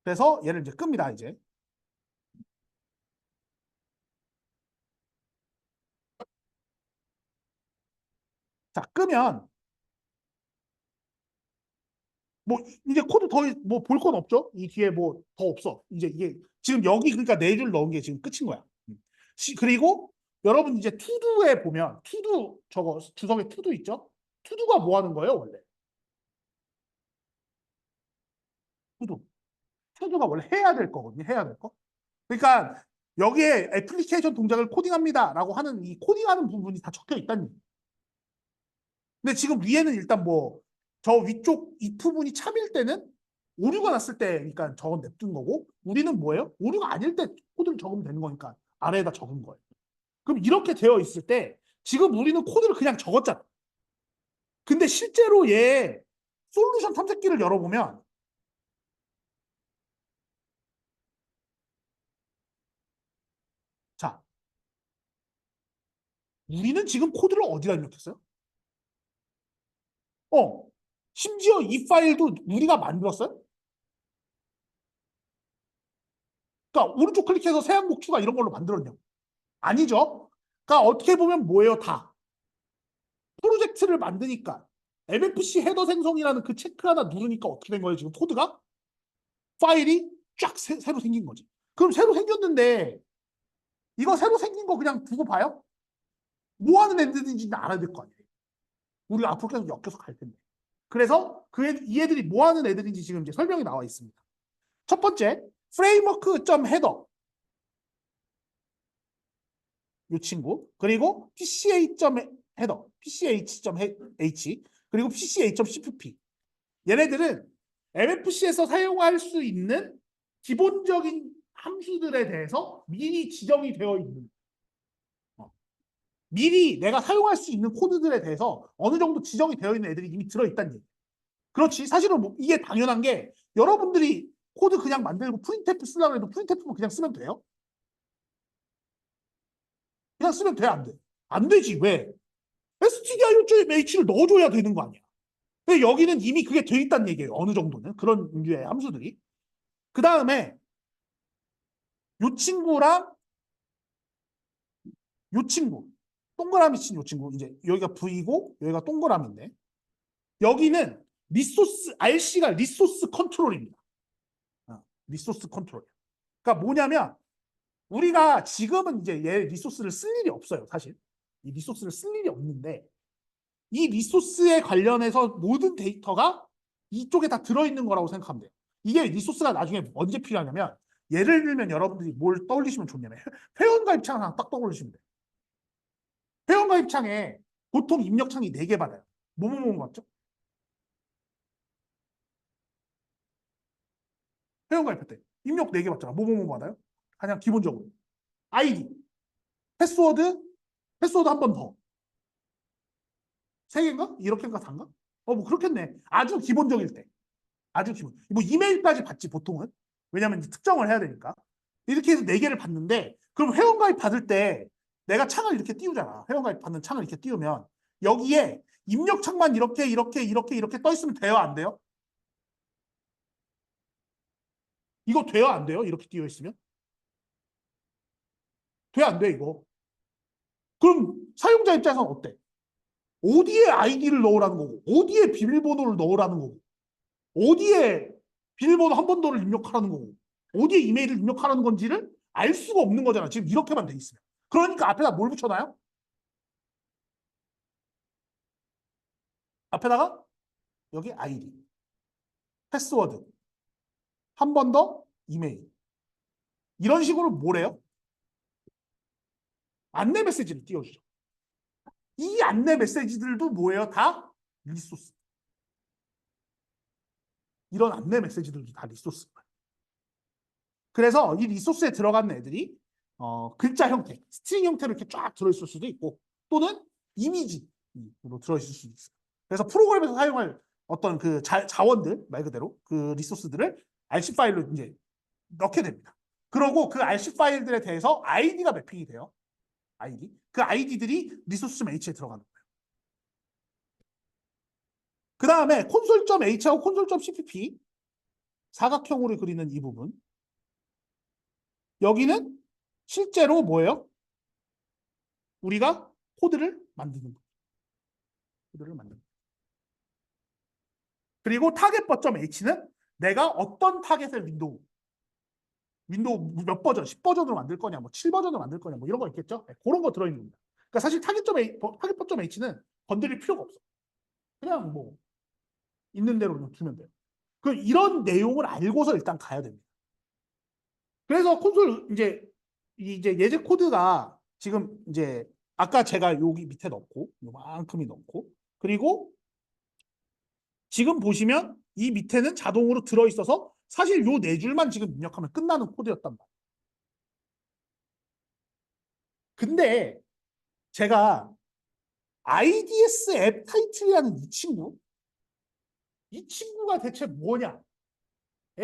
그래서 얘를 이제 끕니다, 이제. 자, 끄면 뭐 이제 코드 더 뭐 볼 건 없죠. 이 뒤에 뭐 더 없어. 이제 이게 지금 여기 그러니까 네 줄 넣은 게 지금 끝인 거야. 그리고 여러분 이제 투두에 보면 투두 저거 주석에 투두 있죠? 투두가 뭐 하는 거예요, 원래? 투두. 투두가 원래 해야 될 거거든요. 해야 될 거. 그러니까 여기에 애플리케이션 동작을 코딩합니다라고 하는 이 코딩하는 부분이 다 적혀 있다는 얘기예요. 근데 지금 위에는 일단 뭐 저 위쪽 이 부분이 참일 때는 오류가 났을 때 그러니까 적은 냅둔 거고 우리는 뭐예요? 오류가 아닐 때 코드를 적으면 되는 거니까 아래에다 적은 거예요. 그럼 이렇게 되어 있을 때 지금 우리는 코드를 그냥 적었잖아. 근데 실제로 얘 솔루션 탐색기를 열어보면 자, 우리는 지금 코드를 어디다 입력했어요? 어, 심지어 이 파일도 우리가 만들었어요? 그러니까 오른쪽 클릭해서 새한복 추가 이런 걸로 만들었냐? 아니죠. 그러니까 어떻게 보면 뭐예요? 다 프로젝트를 만드니까 MFC 헤더 생성이라는 그 체크 하나 누르니까 어떻게 된 거예요? 지금 코드가 파일이 쫙 새로 생긴 거지. 그럼 새로 생겼는데 이거 새로 생긴 거 그냥 두고 봐요? 뭐 하는 애들인지 알아야 될 거 아니에요. 우리가 앞으로 계속 엮여서 갈 텐데. 그래서 이 애들이 뭐 하는 애들인지 지금 이제 설명이 나와 있습니다. 첫 번째, framework.header 이 친구 그리고 pch.header pch.h 그리고 pch.cpp 얘네들은 MFC에서 사용할 수 있는 기본적인 함수들에 대해서 미리 지정이 되어 있는 미리 내가 사용할 수 있는 코드들에 대해서 어느 정도 지정이 되어 있는 애들이 이미 들어있다는 얘기. 그렇지. 사실은 뭐 이게 당연한 게 여러분들이 코드 그냥 만들고 프린트프 쓰려고 해도 프린트프만 그냥 쓰면 돼요? 그냥 쓰면 돼, 안 돼? 안 되지. 왜? stdioh를 넣어줘야 되는 거 아니야. 근데 여기는 이미 그게 돼 있다는 얘기예요. 어느 정도는. 그런 류의 함수들이. 그 다음에 요 친구랑 요 친구. 동그라미 친 요 친구. 이제 여기가 V고 여기가 동그라미인데 여기는 리소스, RC가 리소스 컨트롤입니다. 리소스 컨트롤. 그러니까 뭐냐면 우리가 지금은 이제 얘 리소스를 쓸 일이 없어요. 사실. 이 리소스를 쓸 일이 없는데 이 리소스에 관련해서 모든 데이터가 이쪽에 다 들어있는 거라고 생각하면 돼요. 이게 리소스가 나중에 언제 필요하냐면 예를 들면 여러분들이 뭘 떠올리시면 좋냐면 회원가입창 하나 딱 떠올리시면 돼요. 회원가입창에 보통 입력창이 4개 받아요. 뭐뭐뭐 맞죠? 회원가입할 때 입력 4개 받잖아. 뭐뭐뭐 받아요? 그냥 기본적으로. 아이디, 패스워드, 패스워드 한 번 더. 세 개인가? 이렇게인가 단가? 뭐 그렇겠네. 아주 기본적일 때. 아주 기본. 뭐 이메일까지 받지 보통은. 왜냐면 이제 특정을 해야 되니까. 이렇게 해서 네 개를 받는데 그럼 회원가입 받을 때 내가 창을 이렇게 띄우잖아. 회원가입 받는 창을 이렇게 띄우면 여기에 입력창만 이렇게 떠 있으면 돼요, 안 돼요? 이거 돼요, 안 돼요? 이렇게 띄어 있으면? 돼, 안 돼, 이거? 그럼 사용자 입장에서는 어때? 어디에 아이디를 넣으라는 거고, 어디에 비밀번호를 넣으라는 거고, 어디에 비밀번호 한 번 더를 입력하라는 거고, 어디에 이메일을 입력하라는 건지를 알 수가 없는 거잖아. 지금 이렇게만 돼 있으면. 그러니까 앞에다 뭘 붙여놔요? 앞에다가 여기 아이디, 패스워드, 한 번 더 이메일. 이런 식으로 뭐래요? 안내 메시지를 띄워주죠. 이 안내 메시지들도 뭐예요? 다 리소스. 이런 안내 메시지들도 다 리소스예요. 그래서 이 리소스에 들어가는 애들이 글자 형태, 스트링 형태로 이렇게 쫙 들어있을 수도 있고 또는 이미지로 들어있을 수도 있어요. 그래서 프로그램에서 사용할 어떤 그 자원들 말 그대로 그 리소스들을 RC 파일로 이제 넣게 됩니다. 그러고 그 RC 파일들에 대해서 아이디가 매핑이 돼요. 아이디. 그 아이디들이 리소스.h에 들어가는 거예요. 그 다음에 콘솔.h하고 콘솔.cpp 사각형으로 그리는 이 부분. 여기는 실제로 뭐예요? 우리가 코드를 만드는 거예요. 코드를 만드는 거예요. 그리고 타겟.h는 내가 어떤 타겟을 윈도우 몇 버전, 10버전으로 만들 거냐, 뭐 7버전으로 만들 거냐, 뭐 이런 거 있겠죠? 네, 그런 거 들어있는 겁니다. 그러니까 사실 타겟.h는 건드릴 필요가 없어. 그냥 뭐 있는 대로 그냥 두면 돼요. 그 이런 내용을 알고서 일단 가야 됩니다. 그래서 콘솔 이제 예제 코드가 지금 이제 아까 제가 여기 밑에 넣고 요만큼이 넣고 그리고 지금 보시면 이 밑에는 자동으로 들어있어서 사실 요 네 줄만 지금 입력하면 끝나는 코드였단 말이에요. 근데 제가 IDS 앱 타이틀이라는 이 친구가 대체 뭐냐에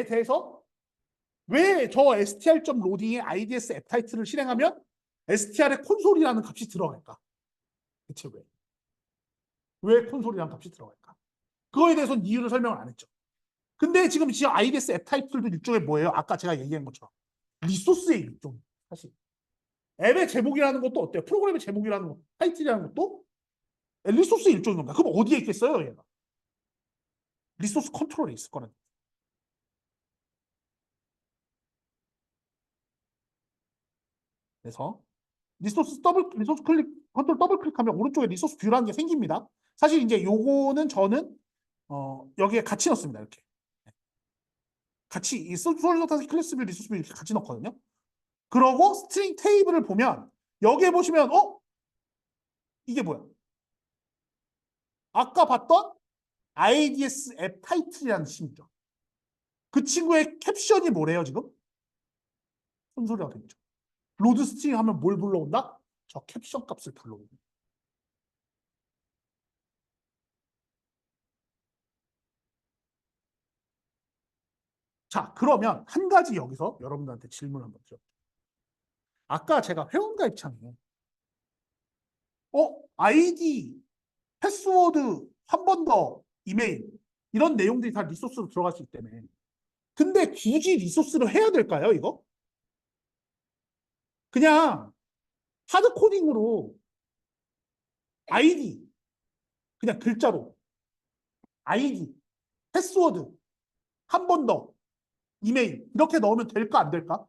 대해서 왜 저 str.loading에 IDS 앱 타이틀을 실행하면 str의 콘솔이라는 값이 들어갈까? 대체 왜? 왜 콘솔이라는 값이 들어갈까? 그거에 대해서는 이유를 설명을 안 했죠. 근데 지금 IDS 앱 타이틀도 일종의 뭐예요? 아까 제가 얘기한 것처럼 리소스의 일종. 사실 앱의 제목이라는 것도 어때요? 프로그램의 제목이라는 것, 타이틀이라는 것도 리소스의 일종인 겁니다. 그럼 어디에 있겠어요, 얘가? 리소스 컨트롤에 있을 거라는. 그래서 리소스 클릭 컨트롤 더블 클릭하면 오른쪽에 리소스 뷰라는 게 생깁니다. 사실 이제 요거는 저는 여기에 같이 넣습니다. 이렇게 같이 이 소리서 타스 클래스 뷰 리소스 뷰 이렇게 같이 넣거든요. 그러고 스트링 테이블을 보면 여기에 보시면 이게 뭐야? 아까 봤던 IDS 앱 타이틀이라는 친구죠. 그 친구의 캡션이 뭐래요 지금? 손소리가 되죠. 로드 스트링 하면 뭘 불러온다? 저 캡션 값을 불러옵니다. 자, 그러면 한 가지 여기서 여러분들한테 질문 한번 드릴게요. 아까 제가 회원가입창에 아이디, 패스워드, 한 번 더 이메일 이런 내용들이 다 리소스로 들어갈 수 있기 때문에 근데 굳이 리소스로 해야 될까요, 이거? 그냥 하드 코딩으로 아이디 그냥 글자로 아이디, 패스워드 한 번 더 이메일 이렇게 넣으면 될까 안 될까?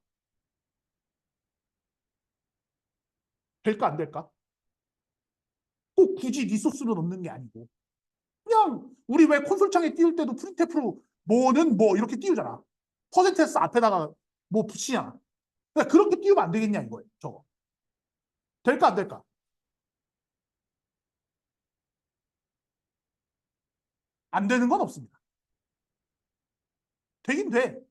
될까 안 될까? 꼭 굳이 리소스로 넣는 게 아니고 그냥 우리 왜 콘솔창에 띄울 때도 프린트프로 뭐는 뭐 이렇게 띄우잖아. 퍼센테스 앞에다가 뭐 붙이잖아. 그러니까 그렇게 띄우면 안 되겠냐 이거예요. 저거. 될까 안 될까? 안 되는 건 없습니다. 되긴 돼.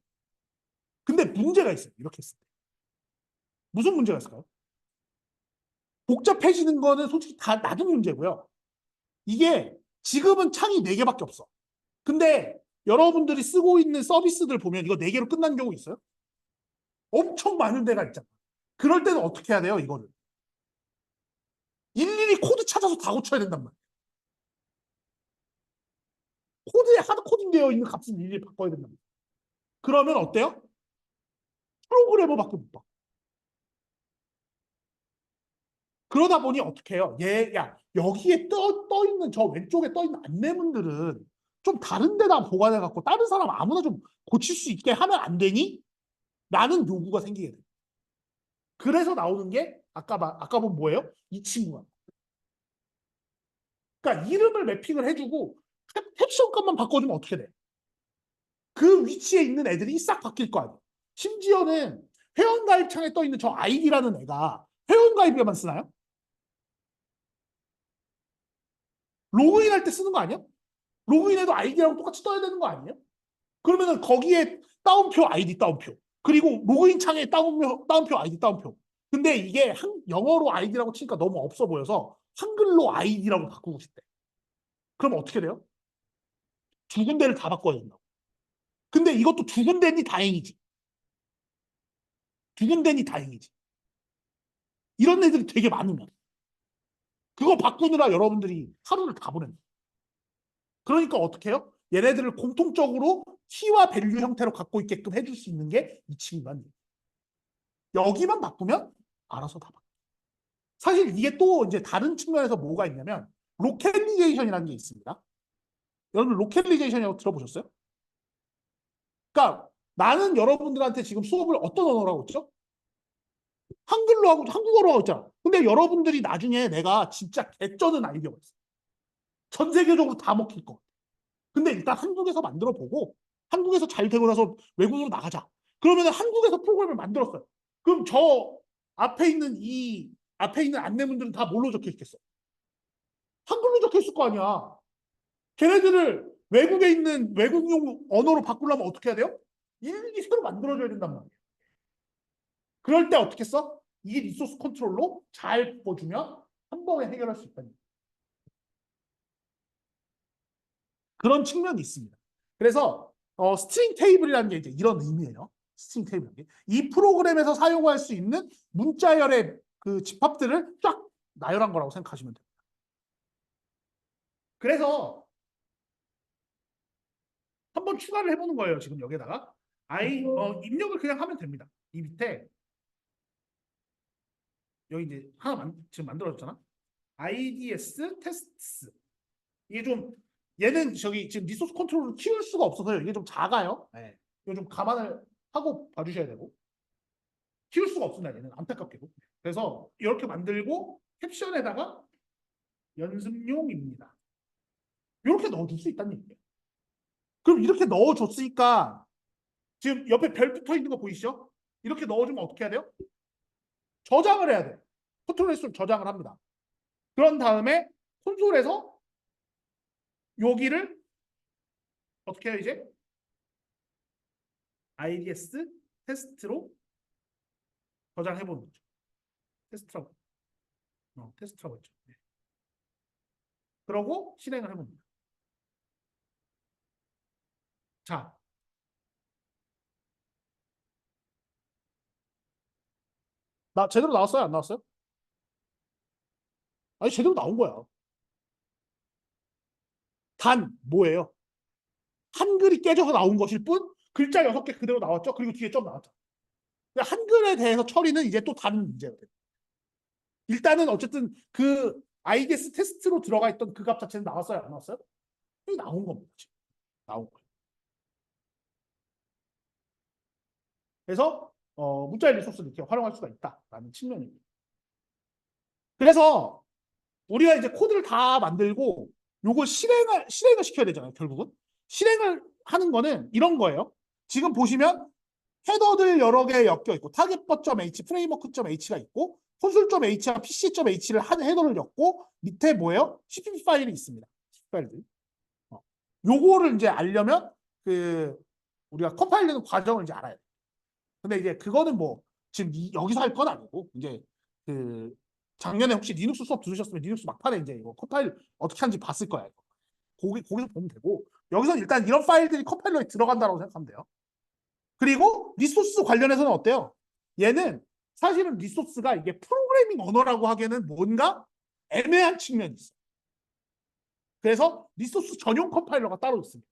근데 문제가 있어요. 이렇게 했을 때. 무슨 문제가 있을까요? 복잡해지는 거는 솔직히 다 나도 문제고요. 이게 지금은 창이 4개밖에 없어. 근데 여러분들이 쓰고 있는 서비스들 보면 이거 4개로 끝난 경우 있어요? 엄청 많은 데가 있잖아. 그럴 때는 어떻게 해야 돼요, 이거를? 일일이 코드 찾아서 다 고쳐야 된단 말이야. 코드에 하드 코딩되어 있는 값을 일일이 바꿔야 된단 말이야. 그러면 어때요? 프로그래머밖에 못 봐. 그러다 보니 어떻게 해요? 야, 여기에 떠 있는 저 왼쪽에 떠 있는 안내문들은 좀 다른 데다 보관해갖고 다른 사람 아무나 좀 고칠 수 있게 하면 안 되니? 라는 요구가 생기게 돼. 그래서 나오는 게 아까 본 뭐예요? 이 친구가. 그러니까 이름을 매핑을 해주고 캡션 값만 바꿔주면 어떻게 돼? 그 위치에 있는 애들이 싹 바뀔 거 아니에요. 심지어는 회원가입창에 떠 있는 저 아이디라는 애가 회원가입에만 쓰나요? 로그인할 때 쓰는 거 아니야? 로그인해도 아이디랑 똑같이 떠야 되는 거 아니에요? 그러면은 거기에 따옴표 아이디 따옴표 그리고 로그인 창에 따옴표 아이디 따옴표. 근데 이게 영어로 아이디라고 치니까 너무 없어 보여서 한글로 아이디라고 바꾸고 싶대. 그럼 어떻게 돼요? 2군데를 다 바꿔야 된다고. 근데 이것도 2군데니 다행이지. 2군데니 다행이지. 이런 애들이 되게 많으면 그거 바꾸느라 여러분들이 하루를 다 보낸다. 그러니까 어떻게 해요? 얘네들을 공통적으로 키와 밸류 형태로 갖고 있게끔 해줄 수 있는 게 이 친구만. 여기만 바꾸면 알아서 다 바꿔. 사실 이게 또 이제 다른 측면에서 뭐가 있냐면 로컬리제이션이라는 게 있습니다. 여러분 로컬리제이션이라고 들어보셨어요? 그러니까 나는 여러분들한테 지금 수업을 어떤 언어로 하고 있죠? 한글로 하고 한국어로 하고 있잖아. 근데 여러분들이 나중에 내가 진짜 개쩌는 아이디어가 있어. 전 세계적으로 다 먹힐 거. 근데 일단 한국에서 만들어 보고 한국에서 잘 되고 나서 외국으로 나가자. 그러면 한국에서 프로그램을 만들었어요. 그럼 저 앞에 있는 안내문들은 다 뭘로 적혀 있겠어? 한글로 적혀 있을 거 아니야. 걔네들을 외국에 있는 외국용 언어로 바꾸려면 어떻게 해야 돼요? 일일이 새로 만들어줘야 된단 말이에요. 그럴 때 어떻게 써? 이 리소스 컨트롤로 잘 바꿔주면 한 번에 해결할 수 있다는 그런 측면이 있습니다. 그래서 스트링 테이블이라는 게 이제 이런 의미예요. 스트링 테이블. 이 프로그램에서 사용할 수 있는 문자열의 그 집합들을 쫙 나열한 거라고 생각하시면 돼요. 그래서 한번 추가를 해보는 거예요. 지금 여기다가 입력을 그냥 하면 됩니다. 이 밑에 여기 이제 하나 지금 만들어졌잖아. IDS 테스트. 이게 좀 얘는 저기 지금 리소스 컨트롤을 키울 수가 없어서요. 이게 좀 작아요. 네. 이거 좀 감안을 하고 봐주셔야 되고 키울 수가 없습니다. 얘는 안타깝게도. 그래서 이렇게 만들고 캡션에다가 연습용입니다. 이렇게 넣어줄 수 있다는 얘기예요. 그럼 이렇게 넣어줬으니까 지금 옆에 별 붙어 있는 거 보이시죠? 이렇게 넣어주면 어떻게 해야 돼요? 저장을 해야 돼요. 컨트롤 S로 저장을 합니다. 그런 다음에 콘솔에서 여기를 어떻게 해요 이제? IDS 테스트로 저장해보는 거죠. 테스트라고 했죠. 네. 그러고 실행을 해봅니다. 자, 나 제대로 나왔어요? 안 나왔어요? 아니 제대로 나온 거야. 단 뭐예요? 한글이 깨져서 나온 것일 뿐 글자 6개 그대로 나왔죠. 그리고 뒤에 점 나왔죠. 한글에 대해서 처리는 이제 또 다른 문제가 돼요. 일단은 어쨌든 그 IDS 테스트로 들어가 있던 그 값 자체는 나왔어요? 안 나왔어요? 여기 나온 겁니다. 지금. 나온 거예요. 그래서 문자의 리소스를 이렇게 활용할 수가 있다라는 측면입니다. 그래서 우리가 이제 코드를 다 만들고 요걸 실행을 시켜야 되잖아요. 결국은 실행을 하는 거는 이런 거예요. 지금 보시면 헤더들 여러 개 엮여 있고 target.h, framework.h가 있고 콘솔.h와 pc.h를 한 헤더를 엮고 밑에 뭐예요? cpp 파일이 있습니다. 파일들. 요거를 이제 알려면 그 우리가 컴파일되는 과정을 이제 알아야 돼. 근데 이제 그거는 뭐 지금 여기서 할 건 아니고 이제 그 작년에 혹시 리눅스 수업 들으셨으면 리눅스 막판에 이제 이거 컴파일 어떻게 하는지 봤을 거야. 이거. 거기서 보면 되고 여기서 일단 이런 파일들이 컴파일러에 들어간다고 생각하면 돼요. 그리고 리소스 관련해서는 어때요? 얘는 사실은 리소스가 이게 프로그래밍 언어라고 하기에는 뭔가 애매한 측면이 있어요. 그래서 리소스 전용 컴파일러가 따로 있습니다.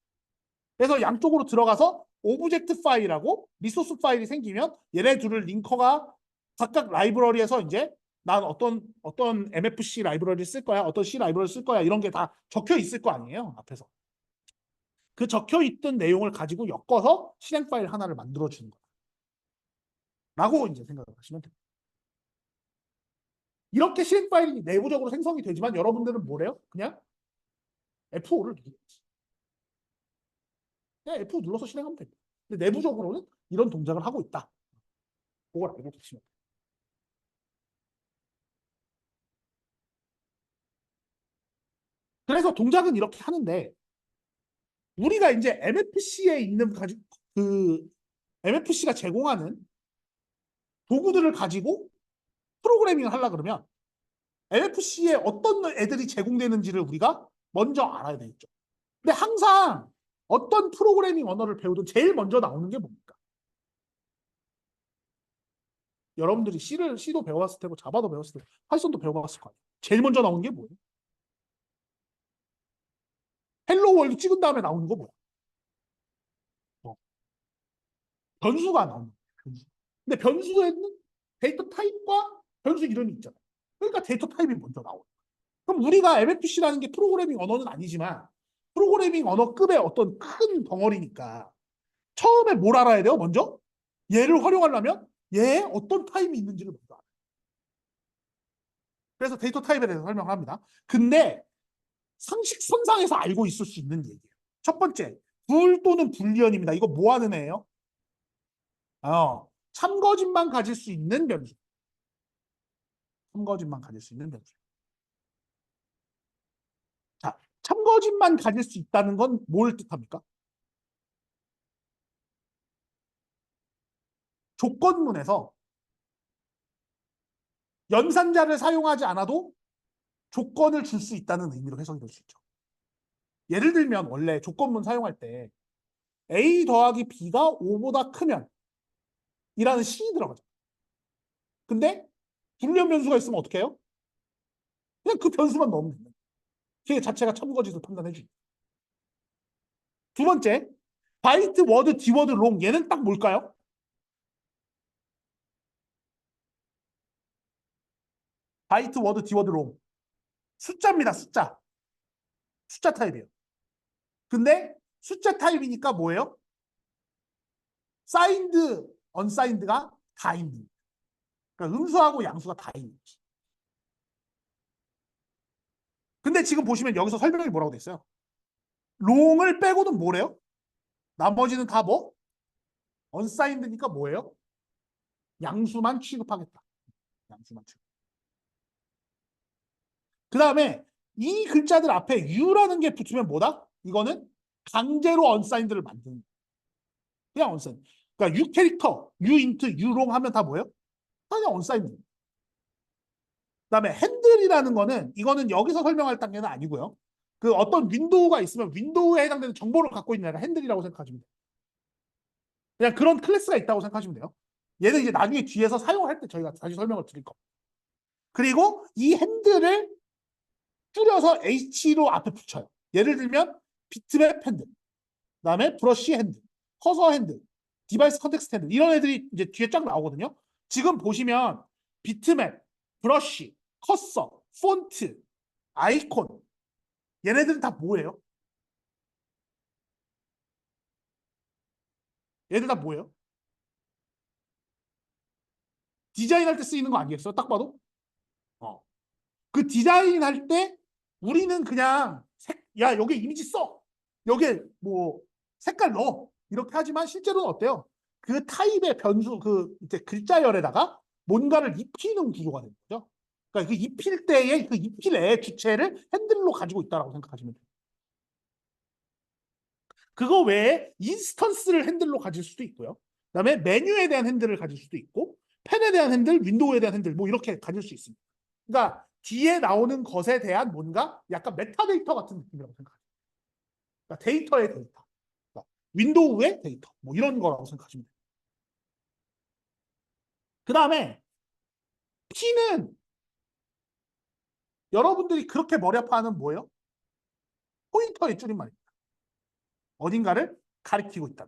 그래서 양쪽으로 들어가서 오브젝트 파일하고 리소스 파일이 생기면 얘네 둘을 링커가 각각 라이브러리에서 이제 난 어떤 MFC 라이브러리를 쓸 거야, 어떤 C 라이브러리를 쓸 거야 이런 게 다 적혀 있을 거 아니에요 앞에서. 그 적혀 있던 내용을 가지고 엮어서 실행 파일 하나를 만들어 주는 거라고 이제 생각을 하시면 됩니다. 이렇게 실행 파일이 내부적으로 생성이 되지만 여러분들은 뭐래요? 그냥 F5를 누르겠지. 그냥 F5 눌러서 실행하면 됩니다. 근데 내부적으로는 이런 동작을 하고 있다. 그걸 알고 계시면 돼요. 그래서 동작은 이렇게 하는데 우리가 이제 MFC에 있는 그 MFC가 제공하는 도구들을 가지고 프로그래밍을 하려 그러면 MFC에 어떤 애들이 제공되는지를 우리가 먼저 알아야 되겠죠. 근데 항상 어떤 프로그래밍 언어를 배우든 제일 먼저 나오는 게 뭡니까? 여러분들이 C도 배워봤을 테고 자바도 배웠을 테고 파이썬도 배워봤을 거 아니에요. 제일 먼저 나오는 게 뭐예요? 헬로 월드 찍은 다음에 나오는 거 뭐야? 어, 변수가 나오는 거예요. 변수. 근데 변수에는 데이터 타입과 변수 이름이 있잖아요. 그러니까 데이터 타입이 먼저 나오는 거예요. 그럼 우리가 MFC라는 게 프로그래밍 언어는 아니지만 프로그래밍 언어급의 어떤 큰 덩어리니까 처음에 뭘 알아야 돼요? 먼저 얘를 활용하려면 얘에 어떤 타입이 있는지를 먼저 알아요. 그래서 데이터 타입에 대해서 설명을 합니다. 근데 상식선상에서 알고 있을 수 있는 얘기예요. 첫 번째, 불 또는 불리언입니다. 이거 뭐 하는 애예요? 참거짓만 가질 수 있는 변수. 참거짓만 가질 수 있는 변수. 자, 참거짓만 가질 수 있다는 건 뭘 뜻합니까? 조건문에서 연산자를 사용하지 않아도 조건을 줄 수 있다는 의미로 해석이 될 수 있죠. 예를 들면 원래 조건문 사용할 때 A 더하기 B가 5보다 크면 이라는 식이 들어가죠. 근데 불리한 변수가 있으면 어떻게 해요? 그냥 그 변수만 넣으면 됩니다. 걔 자체가 참거짓을 판단해 주죠. 두 번째, 바이트, 워드, 디워드, 롱 얘는 딱 뭘까요? 바이트, 워드, 디워드, 롱 숫자입니다. 숫자 타입이에요. 근데 숫자 타입이니까 뭐예요? 사인드, 언사인드가 다 있는 거예요. 그러니까 음수하고 양수가 다 있는 거지. 근데 지금 보시면 여기서 설명이 뭐라고 돼 있어요? 롱을 빼고는 뭐래요? 나머지는 다 뭐? 언사인드니까 뭐예요? 양수만 취급하겠다. 양수만 취급. 그 다음에 이 글자들 앞에 U라는 게 붙으면 뭐다? 이거는 강제로 언사인드를 만드는 거예요. 그냥 언사인드. 그러니까 U 캐릭터, U 인트, U 롱 하면 다 뭐예요? 그냥 언사인드. 그다음에 핸들이라는 거는 이거는 여기서 설명할 단계는 아니고요. 그 어떤 윈도우가 있으면 윈도우에 해당되는 정보를 갖고 있는 애가 핸들이라고 생각하시면 돼요. 그냥 그런 클래스가 있다고 생각하시면 돼요. 얘는 이제 나중에 뒤에서 사용할 때 저희가 다시 설명을 드릴 겁니다. 그리고 이 핸들을 줄여서 H로 앞에 붙여요. 예를 들면 비트맵 핸들, 그다음에 브러쉬 핸들, 커서 핸들, 디바이스 컨텍스트 핸들 이런 애들이 이제 뒤에 쫙 나오거든요. 지금 보시면 비트맵, 브러쉬, 커서, 폰트, 아이콘 얘네들은 다 뭐예요? 얘들 다 뭐예요? 디자인할 때 쓰이는 거 아니겠어요? 딱 봐도? 어. 그 디자인할 때 우리는 그냥 야 여기 이미지 써. 여기에 뭐 색깔 넣어. 이렇게 하지만 실제로는 어때요? 그 타입의 변수 그 이제 글자열에다가 뭔가를 입히는 구조가 되는 거죠. 그러니까 그 입힐 때의 그 입힐의 주체를 핸들로 가지고 있다라고 생각하시면 돼요. 그거 외에 인스턴스를 핸들로 가질 수도 있고요. 그다음에 메뉴에 대한 핸들을 가질 수도 있고 펜에 대한 핸들, 윈도우에 대한 핸들 뭐 이렇게 가질 수 있습니다. 그러니까 뒤에 나오는 것에 대한 뭔가 약간 메타데이터 같은 느낌이라고 생각해요. 그러니까 데이터의 데이터. 그러니까 윈도우의 데이터. 뭐 이런 거라고 생각하시면 돼요. 그 다음에 P는 여러분들이 그렇게 머리 아파하는 뭐예요? 포인터의 줄임말입니다. 어딘가를 가리키고 있다.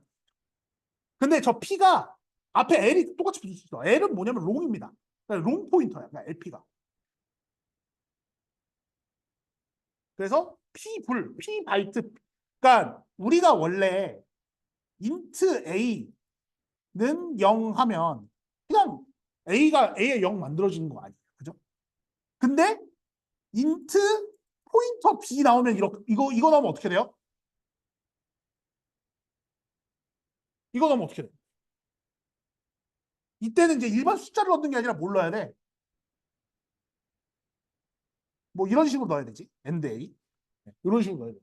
근데 저 P가 앞에 L이 똑같이 붙을 수 있어. L은 뭐냐면 롱입니다. 그러니까 롱 포인터야. 그러니까 LP가. 그래서 P 바이트. 그러니까 우리가 원래 int A는 0 하면 그냥 A의 0 만들어지는 거 아니에요. 그죠? 근데 int 포인터 B 나오면 이거 나오면 어떻게 돼요? 이거 나오면 어떻게 돼요? 이때는 이제 일반 숫자를 넣는 게 아니라 뭘 넣어야 돼? 뭐 이런 식으로 넣어야 되지. and A. 이런 식으로 넣어야 돼.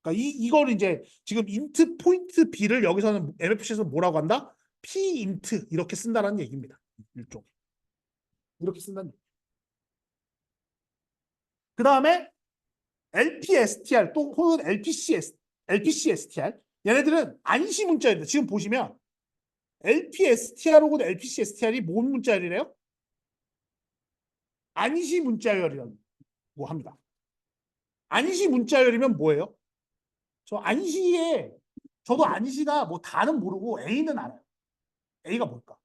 그러니까 이거를 이제 지금 int 포인트 B를 여기서는 MFC에서 뭐라고 한다? P int 이렇게 쓴다는 얘기입니다. 일종. 이렇게 쓴다는 얘기. 그 다음에 LPSTR 또 혹은 LPCSTR 얘네들은 안시 문자입니다. 지금 보시면 LPSTR 혹은 LPCSTR이 뭔 문자열이래요? 안시 문자열이라고 합니다. 안시 문자열이면 뭐예요? 저도 안시가 뭐 다는 모르고 A는 알아요. A가 뭘까?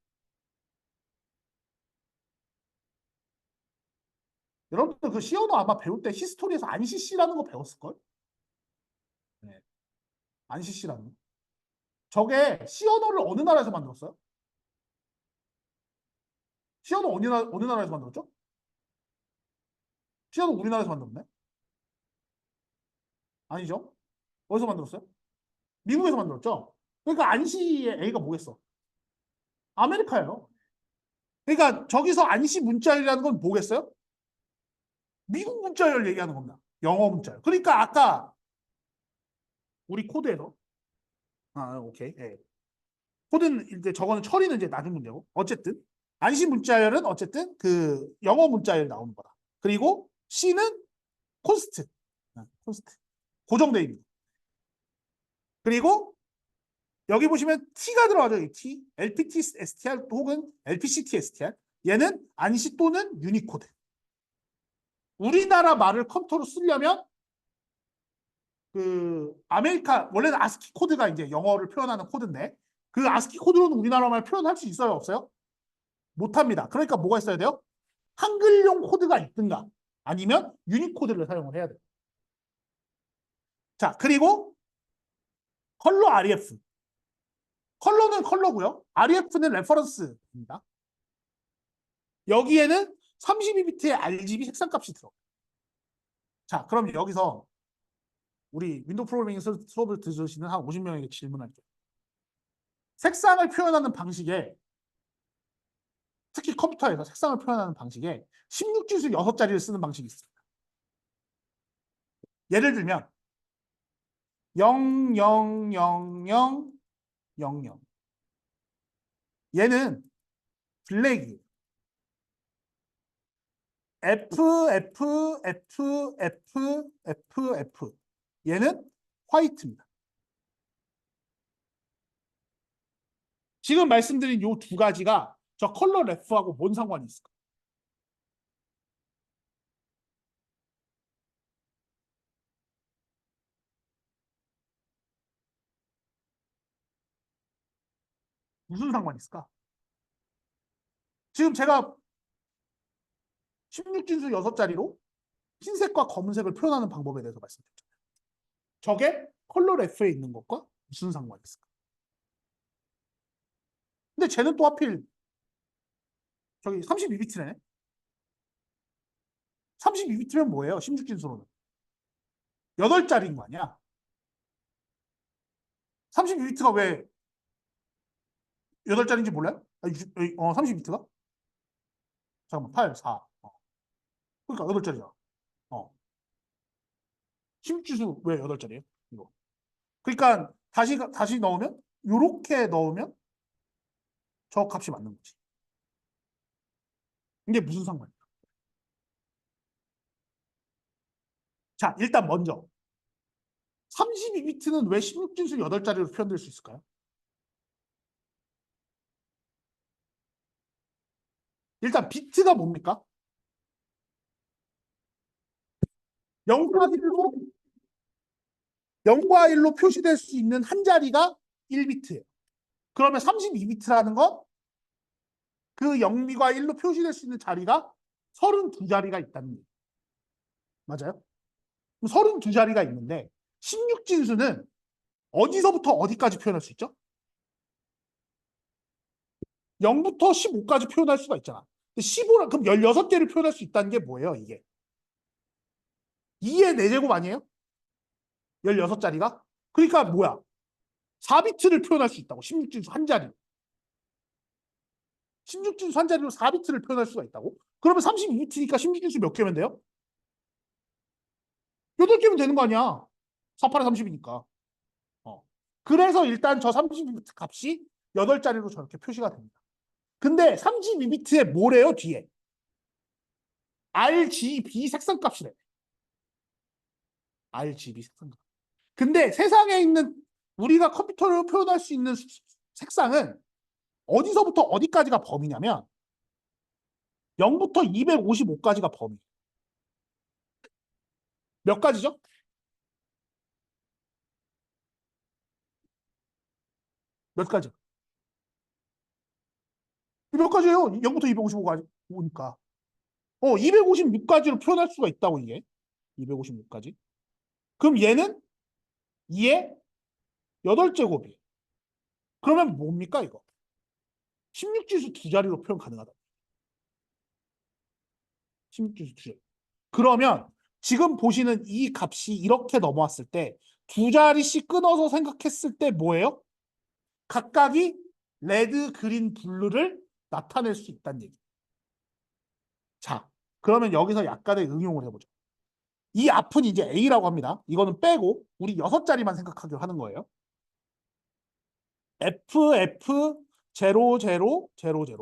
여러분들 그 시언어 아마 배울 때 히스토리에서 안시 씨라는 거 배웠을걸? 네. 안시 씨라는 거. 저게 시언어를 어느 나라에서 만들었어요? 시언어 어느 나라에서 만들었죠? 시언어 우리나라에서 만들었네? 아니죠? 어디서 만들었어요? 미국에서 만들었죠? 그러니까 안시의 A가 뭐겠어? 아메리카예요. 그러니까 저기서 안시 문자열이라는 건 뭐겠어요? 미국 문자열 얘기하는 겁니다. 영어 문자열. 그러니까 아까 우리 코드에서 오케이. 예. 코드는 이제 저거는 처리는 이제 나중 문제고 어쨌든 안시 문자열은 어쨌든 그 영어 문자열 나오는 거다. 그리고 C는 콘스트. 콘스트. 고정돼 있는. 그리고 여기 보시면 T가 들어가죠. 이 T. LPT STR 혹은 LPCT STR. 얘는 안시 또는 유니코드. 우리나라 말을 컴퓨터로 쓰려면 그 아메리카 원래는 아스키 코드가 이제 영어를 표현하는 코드인데 그 아스키 코드로는 우리나라 말 표현할 수 있어요, 없어요? 못합니다. 그러니까 뭐가 있어야 돼요? 한글용 코드가 있든가 아니면 유니코드를 사용을 해야 돼요. 자, 그리고 컬러 REF. 컬러는 컬러고요. REF는 레퍼런스입니다. 여기에는 32비트의 RGB 색상 값이 들어. 자, 그럼 여기서 우리 윈도우 프로그래밍 수업을 들으시는 한 50명에게 질문할게요. 색상을 표현하는 방식에 특히 컴퓨터에서 색상을 표현하는 방식에 16진수 6자리를 쓰는 방식이 있습니다. 예를 들면 0, 0, 0, 0, 0, 0. 얘는 블랙이에요. F, F, F, F, F, F. 얘는 화이트입니다. 지금 말씀드린 이 두 가지가 저 컬러 래프하고 뭔 상관이 있을까? 무슨 상관이 있을까? 지금 제가 16진수 6자리로 흰색과 검은색을 표현하는 방법에 대해서 말씀드렸잖아요. 저게 컬러 래프에 있는 것과 무슨 상관이 있을까? 근데 쟤는 또 하필 저기 32비트네. 32비트면 뭐예요? 16진수로는. 8자리인 거 아니야? 32비트가 왜 8자리인지 몰라요? 32비트가? 잠깐만, 8, 4. 그러니까 8자리잖아. 어. 16진수 왜 8자리예요? 이거. 그러니까 다시 넣으면 요렇게 넣으면 저 값이 맞는 거지. 이게 무슨 상관이야? 자, 일단 먼저 32비트는 왜 16진수 8자리로 표현될 수 있을까요? 일단 비트가 뭡니까? 0과 1로 0과 1로 표시될 수 있는 한 자리가 1비트예요. 그러면 32비트라는 건 그 0과 1로 표시될 수 있는 자리가 32자리가 있다는 얘기예요. 맞아요? 32자리가 있는데 16진수는 어디서부터 어디까지 표현할 수 있죠? 0부터 15까지 표현할 수가 있잖아. 15라 그럼 16개를 표현할 수 있다는 게 뭐예요, 이게? 2의 4제곱 아니에요? 16자리가? 그러니까 뭐야? 4비트를 표현할 수 있다고. 16진수 한 자리. 16진수 한 자리로 4비트를 표현할 수가 있다고? 그러면 32비트니까 16진수 몇 개면 돼요? 8개면 되는 거 아니야? 48에 30이니까. 그래서 일단 저 32비트 값이 8자리로 저렇게 표시가 됩니다. 근데 32비트에 뭐래요, 뒤에? RGB 색상값이래. RGB 색상값. 근데 세상에 있는 우리가 컴퓨터로 표현할 수 있는 색상은 어디서부터 어디까지가 범위냐면 0부터 255까지가 범위. 몇 가지죠? 몇 가지? 몇 가지예요? 0부터 255까지 오니까. 256까지로 표현할 수가 있다고 이게. 256까지. 그럼 얘는 2의 8제곱이에요. 그러면 뭡니까 이거? 16지수 두 자리로 표현 가능하다. 16지수 두 자리. 그러면 지금 보시는 이 값이 이렇게 넘어왔을 때 두 자리씩 끊어서 생각했을 때 뭐예요? 각각이 레드, 그린, 블루를 나타낼 수 있다는 얘기. 자, 그러면 여기서 약간의 응용을 해보죠. 이 앞은 이제 A라고 합니다. 이거는 빼고 우리 6자리만 생각하기로 하는 거예요. F, F, 0, 0, 0, 0.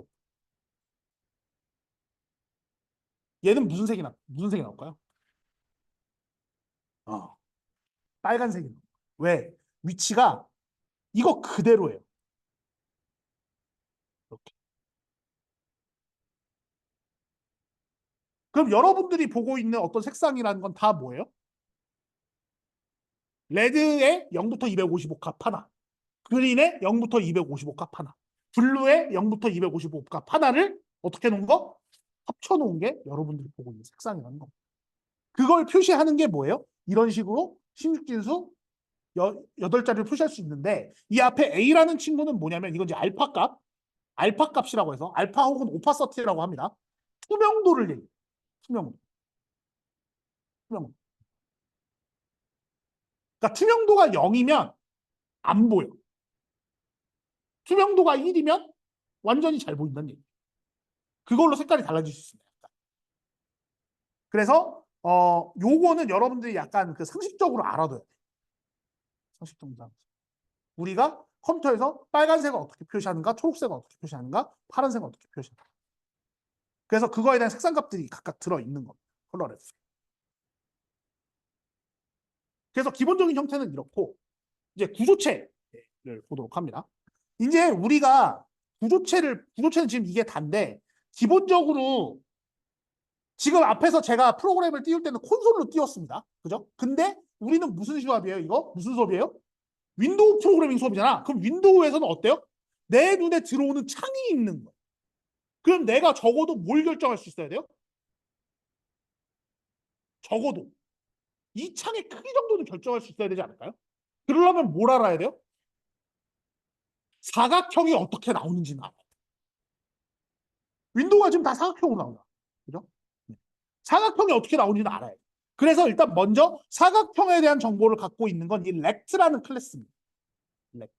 얘는 무슨 색이 나올까요? 어, 빨간색이 나와요. 왜? 위치가 이거 그대로예요. 이렇게. 그럼 여러분들이 보고 있는 어떤 색상이라는 건 다 뭐예요? 레드의 0부터 255 값 하나, 그린의 0부터 255 값 하나, 블루의 0부터 255 값 하나를 어떻게 놓은 거? 합쳐놓은 게 여러분들이 보고 있는 색상이라는 겁니다. 그걸 표시하는 게 뭐예요? 이런 식으로 16진수 8자리를 표시할 수 있는데 이 앞에 A라는 친구는 뭐냐면 이건 이제 알파 값, 알파 값이라고 해서 알파 혹은 오파서티라고 합니다. 투명도를 얘기해요. 투명도. 투명도. 그러니까 투명도가 0이면 안 보여. 투명도가 1이면 완전히 잘 보인다는 얘기. 그걸로 색깔이 달라질 수 있습니다. 그래서 요거는 여러분들이 약간 그 상식적으로 알아둬야 돼. 상식적으로. 우리가 컴퓨터에서 빨간색을 어떻게 표시하는가, 초록색을 어떻게 표시하는가, 파란색을 어떻게 표시하는가. 그래서 그거에 대한 색상값들이 각각 들어있는 겁니다. 컬러레스. 그래서 기본적인 형태는 이렇고 이제 구조체를 보도록 합니다. 이제 우리가 구조체는 지금 이게 단데 기본적으로 지금 앞에서 제가 프로그램을 띄울 때는 콘솔로 띄웠습니다. 그죠? 근데 우리는 무슨 수업이에요? 이거? 무슨 수업이에요? 윈도우 프로그래밍 수업이잖아. 그럼 윈도우에서는 어때요? 내 눈에 들어오는 창이 있는 거예요. 그럼 내가 적어도 뭘 결정할 수 있어야 돼요? 적어도 이 창의 크기 정도는 결정할 수 있어야 되지 않을까요? 그러려면 뭘 알아야 돼요? 사각형이 어떻게 나오는지는 알아요. 윈도우가 지금 다 사각형으로 나온다. 그죠? 네. 사각형이 어떻게 나오는지는 알아야 돼요. 그래서 일단 먼저 사각형에 대한 정보를 갖고 있는 건 이 렉트라는 클래스입니다. 렉트.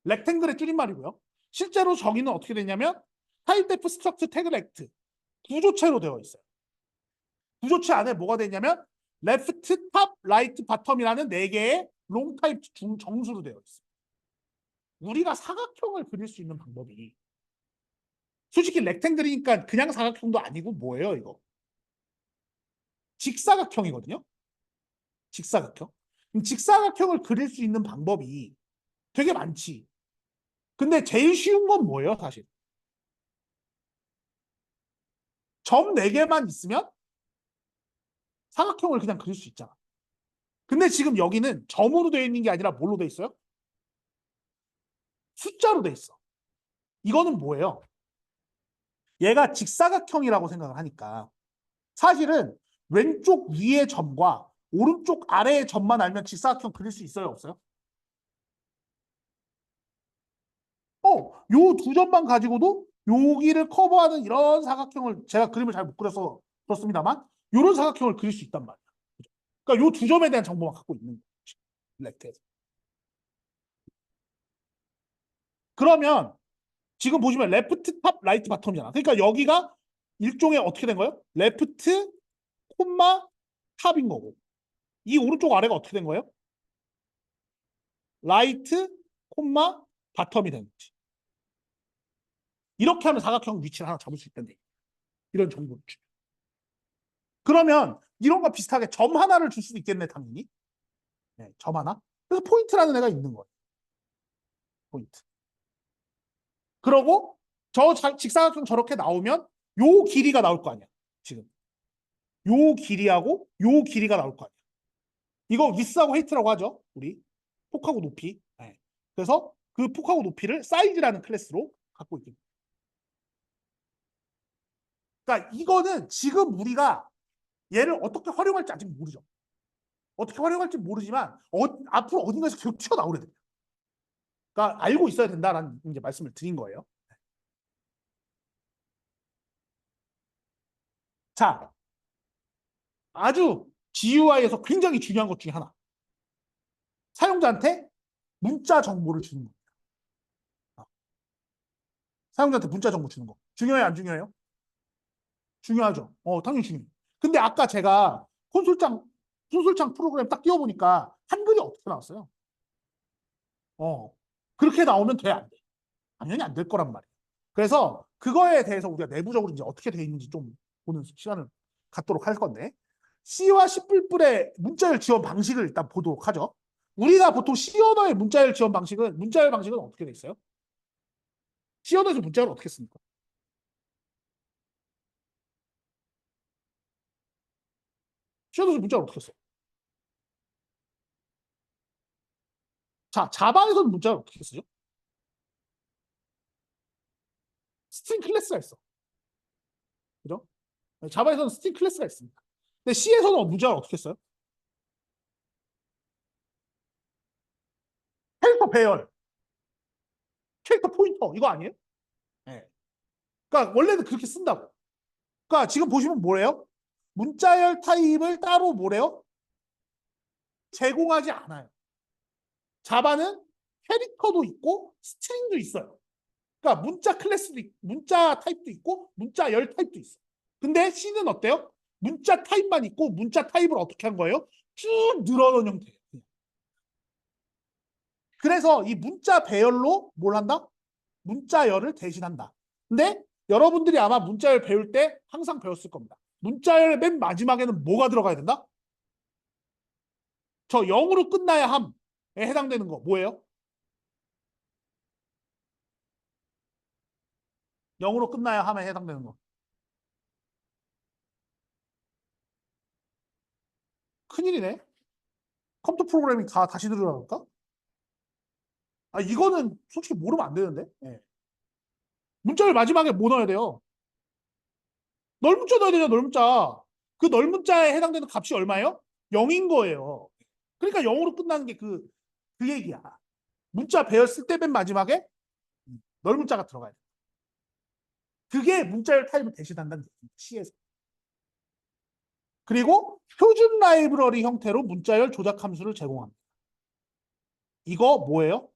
렉탱글의 줄임말이고요. 실제로 정의는 어떻게 되냐면 타입데프 스트럭트 태그 렉트 구조체로 되어 있어요. 구조체 안에 뭐가 되냐면 레프트, 탑, 라이트, 바텀이라는 4개의 롱 타입 정수로 되어 있어요. 우리가 사각형을 그릴 수 있는 방법이 솔직히 렉탱글이니까 그냥 사각형도 아니고 뭐예요 이거? 직사각형이거든요. 직사각형. 그럼 직사각형을 그릴 수 있는 방법이 되게 많지. 근데 제일 쉬운 건 뭐예요, 사실? 점 4개만 있으면 사각형을 그냥 그릴 수 있잖아. 근데 지금 여기는 점으로 되어 있는 게 아니라 뭘로 되어 있어요? 숫자로 되어 있어. 이거는 뭐예요? 얘가 직사각형이라고 생각을 하니까 사실은 왼쪽 위의 점과 오른쪽 아래의 점만 알면 직사각형 그릴 수 있어요, 없어요? 요 두 점만 가지고도 여기를 커버하는 이런 사각형을 제가 그림을 잘 못 그려서 그렇습니다만 이런 사각형을 그릴 수 있단 말이야. 그러니까 요 두 점에 대한 정보만 갖고 있는 거지. 렉트에서. 그러면 지금 보시면 레프트 탑, 라이트 바텀이잖아. 그러니까 여기가 일종의 어떻게 된 거예요? 레프트, 콤마, 탑인 거고. 이 오른쪽 아래가 어떻게 된 거예요? 라이트, 콤마, 바텀이 된 거지. 이렇게 하면 사각형 위치를 하나 잡을 수 있다는 얘기. 이런 정보를 주. 그러면 이런 거 비슷하게 점 하나를 줄 수도 있겠네, 당연히. 네, 점 하나. 그래서 포인트라는 애가 있는 거예요. 포인트. 그러고 저 직사각형 저렇게 나오면 요 길이가 나올 거 아니야. 지금. 요 길이하고 요 길이가 나올 거 아니야. 이거 위스하고 헤이트라고 하죠. 우리. 폭하고 높이. 네. 그래서 그 폭하고 높이를 사이즈라는 클래스로 갖고 있습니다. 그러니까 이거는 지금 우리가 얘를 어떻게 활용할지 아직 모르죠. 어떻게 활용할지 모르지만 앞으로 어딘가에서 계속 튀어나오게 됩니다. 그러니까 알고 있어야 된다라는 이제 말씀을 드린 거예요. 자, 아주 GUI에서 굉장히 중요한 것 중에 하나. 사용자한테 문자 정보를 주는 겁니다. 사용자한테 문자 정보 주는 거. 중요해요, 안 중요해요? 중요하죠. 당연히 중요해요. 근데 아까 제가 콘솔창 프로그램 딱 띄워보니까 한글이 어떻게 나왔어요? 그렇게 나오면 돼, 안 돼? 당연히 안 될 거란 말이에요. 그래서 그거에 대해서 우리가 내부적으로 이제 어떻게 돼 있는지 좀 보는 시간을 갖도록 할 건데, C와 C++의 문자열 지원 방식을 일단 보도록 하죠. 우리가 보통 C 언어의 문자열 지원 문자열 방식은 어떻게 돼 있어요? C 언어에서 문자열을 어떻게 씁니까? C 언어에서 문자열 어떻게 써? 자, 자바에서는 문자열 어떻게 쓰죠? 스트링 클래스가 있어. 그죠? 자바에서는 스트링 클래스가 있습니다. 근데 C에서는 문자열 어떻게 써요? 캐릭터 배열, 캐릭터 포인터, 이거 아니에요? 네. 그러니까 원래는 그렇게 쓴다고. 그러니까 지금 보시면 뭐래요? 문자열 타입을 따로 뭐래요? 제공하지 않아요. 자바는 캐릭터도 있고 스트링도 있어요. 그러니까 문자 타입도 있고 문자열 타입도 있어. 근데 C는 어때요? 문자 타입만 있고 문자 타입을 어떻게 한 거예요? 쭉 늘어놓은 형태예요. 그래서 이 문자 배열로 뭘 한다? 문자열을 대신한다. 근데 여러분들이 아마 문자열 배울 때 항상 배웠을 겁니다. 문자열의 맨 마지막에는 뭐가 들어가야 된다? 저 0으로 끝나야 함에 해당되는 거 뭐예요? 0으로 끝나야 함에 해당되는 거. 큰일이네. 컴퓨터 프로그래밍 다 다시 들으라니까? 이거는 솔직히 모르면 안 되는데. 네. 문자열 마지막에 뭐 넣어야 돼요? 널문자 넣어야 되죠, 널문자. 그 널문자에 해당되는 값이 얼마예요? 0인 거예요. 그러니까 0으로 끝나는 게 그 얘기야. 문자 배열 쓸 때 맨 마지막에 널문자가 들어가야 돼. 그게 문자열 타입을 대신한다는 얘기입니다. C에서. 그리고 표준 라이브러리 형태로 문자열 조작 함수를 제공합니다. 이거 뭐예요?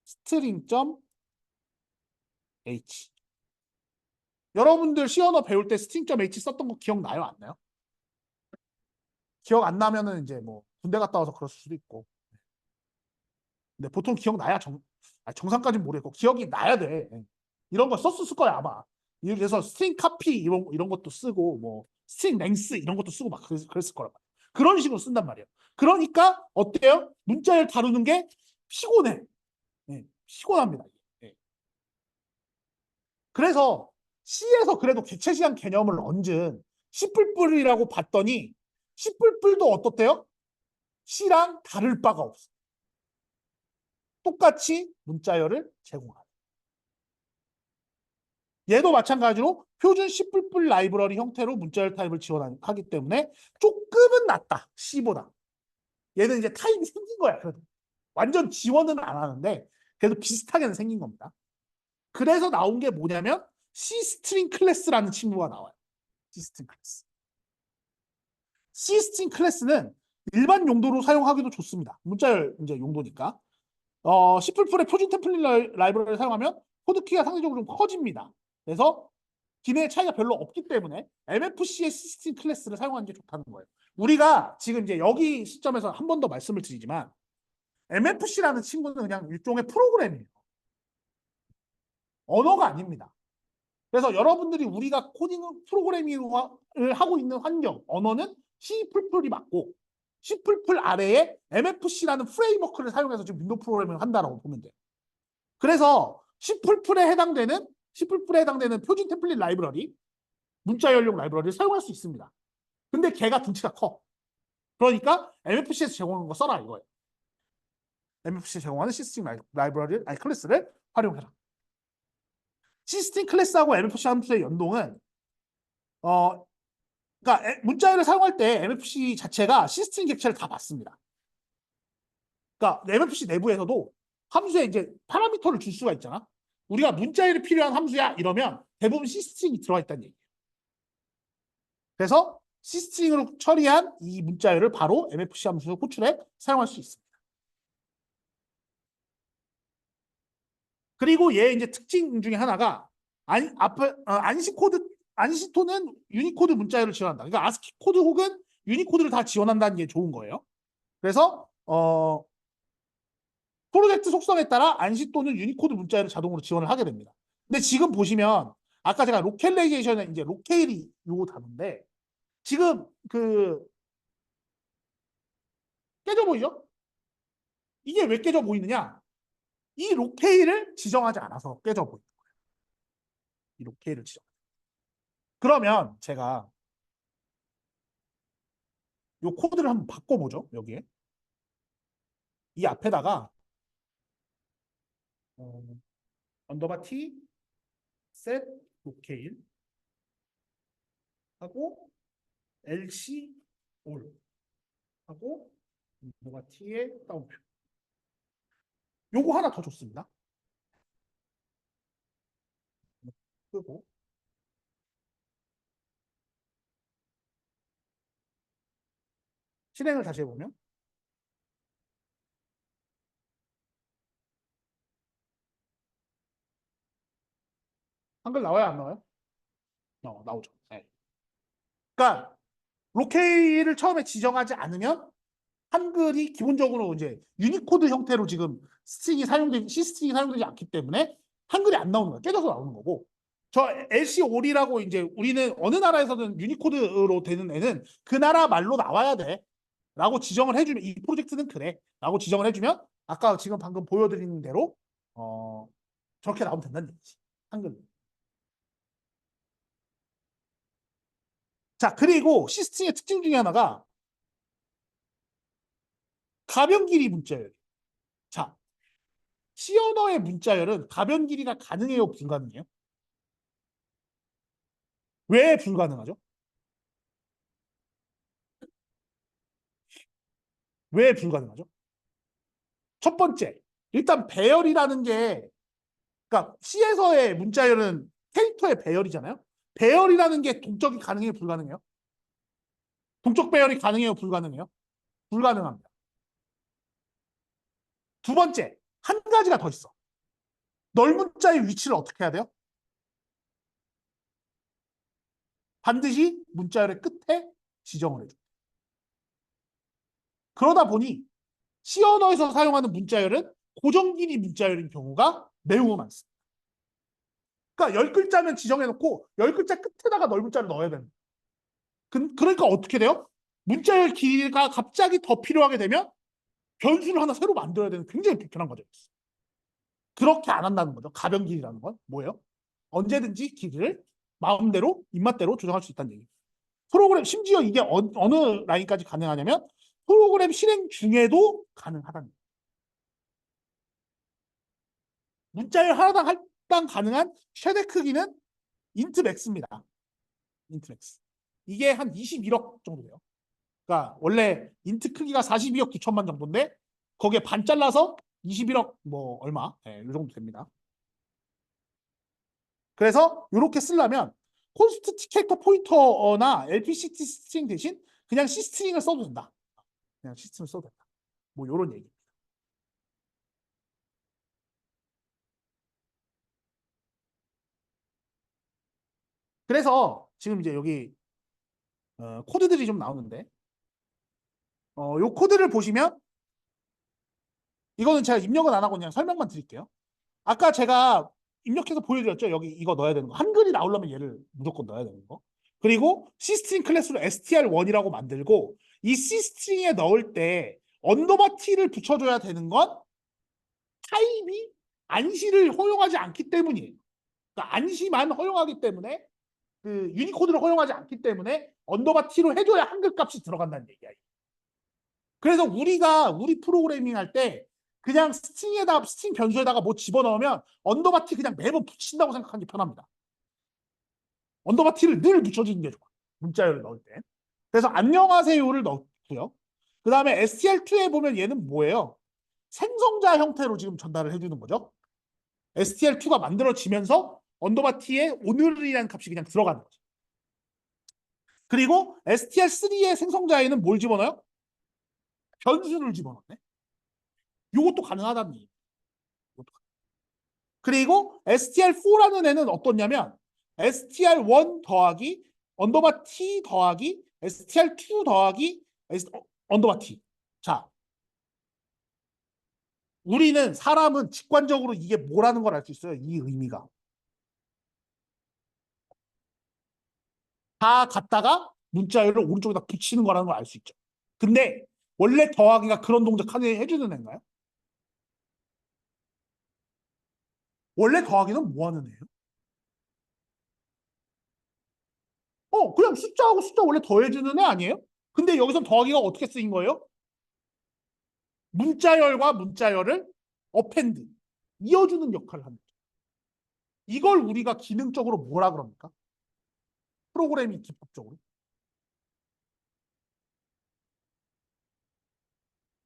string.h. 여러분들 C 언어 배울 때 string.h 썼던 거 기억나요? 안 나요? 기억 안 나면은 이제 뭐 군대 갔다 와서 그럴 수도 있고. 근데 보통 기억나야 정상까지는 모르겠고 기억이 나야 돼. 이런 거 썼을 거야 아마. 그래서 스트링 카피 이런 것도 쓰고 뭐 스트링 랭스 이런 것도 쓰고 막 그랬을 거란 말이에요. 그런 식으로 쓴단 말이에요. 그러니까 어때요? 문자열 다루는 게 피곤해. 네, 피곤합니다. 네. 그래서 C에서 그래도 객체시한 개념을 얹은 C++이라고 봤더니 C++도 어떻대요? C랑 다를 바가 없어. 똑같이 문자열을 제공하는. 얘도 마찬가지로 표준 C++ 라이브러리 형태로 문자열 타입을 지원하기 때문에 조금은 낫다. C보다. 얘는 이제 타입이 생긴 거야. 그래도. 완전 지원은 안 하는데 그래도 비슷하게는 생긴 겁니다. 그래서 나온 게 뭐냐면 C스트링 클래스라는 친구가 나와요. C스트링 클래스. C스트링 클래스는 일반 용도로 사용하기도 좋습니다. 문자열 이제 용도니까. C++의 표준 템플릿 라이브러리를 사용하면 코드키가 상대적으로 좀 커집니다. 그래서 기능의 차이가 별로 없기 때문에 MFC의 C 스트링 클래스를 사용하는 게 좋다는 거예요. 우리가 지금 이제 여기 시점에서 한 번 더 말씀을 드리지만 MFC라는 친구는 그냥 일종의 프로그램이에요. 언어가 아닙니다. 그래서 여러분들이 우리가 코딩 프로그래밍을 하고 있는 환경, 언어는 C++이 맞고 C++ 아래에 MFC라는 프레임워크를 사용해서 지금 윈도우 프로그래밍을 한다라고 보면 돼요. 그래서 C++에 해당되는 표준 템플릿 라이브러리, 문자 연령 라이브러리를 사용할 수 있습니다. 근데 걔가 덩치가 커. 그러니까 MFC에서 제공하는 거 써라 이거예요. MFC에서 제공하는 시스템 라이브러리, 아니 클래스를 활용해라. 시스템 클래스하고 MFC 함수의 연동은 그러니까 문자열을 사용할 때 MFC 자체가 시스템 객체를 다 받습니다. 그러니까 MFC 내부에서도 함수에 이제 파라미터를 줄 수가 있잖아. 우리가 문자열이 필요한 함수야 이러면 대부분 C스트링이 들어가 있다는 얘기예요. 그래서 C스트링으로 처리한 이 문자열을 바로 MFC 함수 호출에 사용할 수 있습니다. 그리고 얘 이제 특징 중에 하나가 안시토는 유니코드 문자열을 지원한다. 그러니까 아스키 코드 혹은 유니코드를 다 지원한다는 게 좋은 거예요. 그래서 프로젝트 속성에 따라 안시 또는 유니코드 문자열을 자동으로 지원을 하게 됩니다. 근데 지금 보시면 아까 제가 로케레이션에 이제 로케일이 요거 단어인데 지금 그 깨져 보이죠? 이게 왜 깨져 보이느냐? 이 로케일을 지정하지 않아서 깨져 보이는 거예요. 이 로케일을 지정. 그러면 제가 요 코드를 한번 바꿔보죠. 여기에 이 앞에다가 언더바 t set 로케일 하고 lc all 하고 언더바 t의 다운표. 요거 하나 더 줬습니다. 끄고 실행을 다시 해보면 한글 나와요, 안 나와요? 나오죠. 네. 그러니까 로케일을 처음에 지정하지 않으면 한글이 기본적으로 이제 유니코드 형태로 지금 C스트링이 사용되지 않기 때문에 한글이 안 나오는 거예요. 깨져서 나오는 거고. 저 LC5이라고 이제 우리는 어느 나라에서든 유니코드로 되는 애는 그 나라 말로 나와야 돼. 라고 지정을 해주면 이 프로젝트는 그래. 라고 지정을 해주면 아까 지금 방금 보여드린 대로 저렇게 나오면 된다는 얘기지. 한글. 자, 그리고 시스템의 특징 중에 하나가 가변 길이 문자열. 자, C 언어의 문자열은 가변 길이가 가능해요, 불가능해요? 왜 불가능하죠? 왜 불가능하죠? 첫 번째, 일단 배열이라는 게, 그러니까 C에서의 문자열은 캐릭터의 배열이잖아요. 배열이라는 게 동적이 가능해요, 불가능해요? 동적 배열이 가능해요, 불가능해요? 불가능합니다. 두 번째, 한 가지가 더 있어. 넓은 자의 위치를 어떻게 해야 돼요? 반드시 문자열의 끝에 지정을 해줘. 그러다 보니 C 언어에서 사용하는 문자열은 고정 길이 문자열인 경우가 매우 많습니다. 그러니까 10글자면 지정해놓고 10글자 끝에다가 넓은 자를 넣어야 됩니다. 그러니까 어떻게 돼요? 문자열 길이가 갑자기 더 필요하게 되면 변수를 하나 새로 만들어야 되는 굉장히 불편한 과정이었어요. 그렇게 안 한다는 거죠. 가변 길이라는 건 뭐예요? 언제든지 길이를 마음대로 입맛대로 조정할 수 있다는 얘기예요. 프로그램 심지어 이게 어느 라인까지 가능하냐면 프로그램 실행 중에도 가능하다는 거예요. 문자열 하나당 할당 가능한 최대 크기는 인트 맥스입니다. 인트 맥스. 이게 한 21억 정도 돼요. 그러니까 원래 인트 크기가 42억 9천만 정도인데 거기에 반 잘라서 21억 뭐 얼마 이 정도 됩니다. 그래서 이렇게 쓰려면 콘스트 캐릭터 포인터나 LPC 스트링 대신 그냥 C 스트링을 써도 된다. 그냥 C 스트링을 써도 된다. 뭐 이런 얘기. 그래서 지금 이제 여기 코드들이 좀 나오는데 요 코드를 보시면 이거는 제가 입력은 안 하고 그냥 설명만 드릴게요. 아까 제가 입력해서 보여드렸죠. 여기 이거 넣어야 되는 거. 한글이 나오려면 얘를 무조건 넣어야 되는 거. 그리고 C스트링 클래스로 str1이라고 만들고 이 C스트링에 넣을 때 언더바 t를 붙여줘야 되는 건 타입이 안시를 허용하지 않기 때문이에요. 그러니까 안시만 허용하기 때문에 그 유니코드를 허용하지 않기 때문에 언더바 t로 해줘야 한글 값이 들어간다는 얘기야. 그래서 우리 프로그래밍 할 때 그냥 스트링 변수에다가 뭐 집어넣으면 언더바 t 그냥 매번 붙인다고 생각하는 게 편합니다. 언더바 t를 늘 붙여주는 게 좋아요. 문자열을 넣을 때. 그래서 안녕하세요를 넣고요. 그 다음에 str2에 보면 얘는 뭐예요? 생성자 형태로 지금 전달을 해주는 거죠. str2가 만들어지면서 언더바 t에 오늘이라는 값이 그냥 들어가는 거죠. 그리고 str3의 생성자에는 뭘 집어넣어요? 변수를 집어넣네. 이것도 가능하다는 얘기예요. 그리고 str4라는 애는 어떻냐면 str1 더하기 언더바 t 더하기 str2 더하기 언더바 t. 자, 우리는 사람은 직관적으로 이게 뭐라는 걸 알 수 있어요. 이 의미가. 다 갖다가 문자열을 오른쪽에다 붙이는 거라는 걸 알 수 있죠. 근데 원래 더하기가 그런 동작 하게 해주는 애인가요? 원래 더하기는 뭐 하는 애예요? 그냥 숫자하고 숫자 원래 더해주는 애 아니에요? 근데 여기서 더하기가 어떻게 쓰인 거예요? 문자열과 문자열을 어펜드, 이어주는 역할을 합니다. 이걸 우리가 기능적으로 뭐라 그럽니까? 프로그래밍 기법적으로.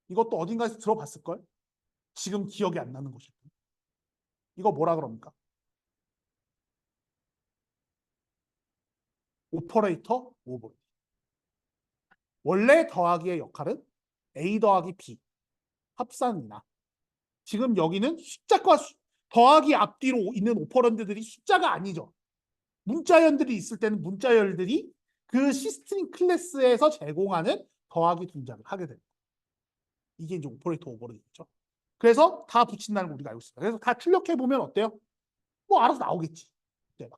이것도 어딘가에서 들어봤을걸? 지금 기억이 안 나는 것일 뿐. 이거 뭐라 그럽니까? 오퍼레이터 오버리드. 원래 더하기의 역할은 A 더하기 B, 합산이나 지금 여기는 숫자과 더하기 앞뒤로 있는 오퍼런드들이 숫자가 아니죠. 문자열들이 있을 때는 문자열들이 그 시스템 클래스에서 제공하는 더하기 동작을 하게 됩니다. 이게 이제 오퍼레이터 오버리드죠. 그래서 다 붙인다는 걸 우리가 알고 있습니다. 그래서 다 출력해 보면 어때요? 뭐 알아서 나오겠지. 네.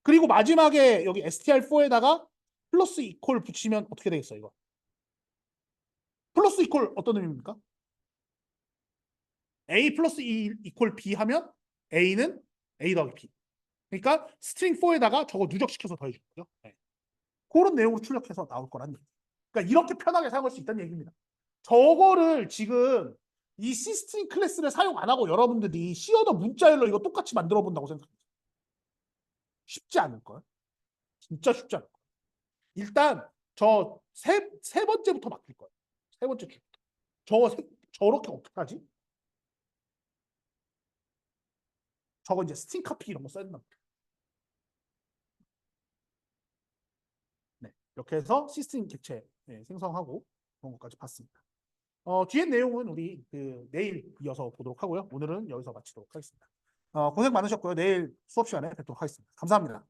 그리고 마지막에 여기 str4에다가 플러스 이퀄 붙이면 어떻게 되겠어 이거? 플러스 이퀄 어떤 의미입니까? a 플러스 e 이퀄 b 하면 a는 a 더하기 b. 그러니까 스트링 4에다가 저거 누적시켜서 더해주는 거죠. 네. 그런 내용으로 출력해서 나올 거란 얘기. 그러니까 이렇게 편하게 사용할 수 있다는 얘기입니다. 저거를 지금 이 시스템 클래스를 사용 안 하고 여러분들이 C어더 문자열로 이거 똑같이 만들어 본다고 생각합니다. 쉽지 않을 걸. 진짜 쉽지 않을 걸. 일단 저 세 번째부터 맡길 거예요. 세 번째 줄부터. 저렇게 어떻게 하지? 저거 이제 스팅 카피 이런 거 써야 된다. 네. 이렇게 해서 시스템 객체 생성하고 그런 것까지 봤습니다. 뒤에 내용은 우리 내일 이어서 보도록 하고요. 오늘은 여기서 마치도록 하겠습니다. 고생 많으셨고요. 내일 수업 시간에 뵙도록 하겠습니다. 감사합니다.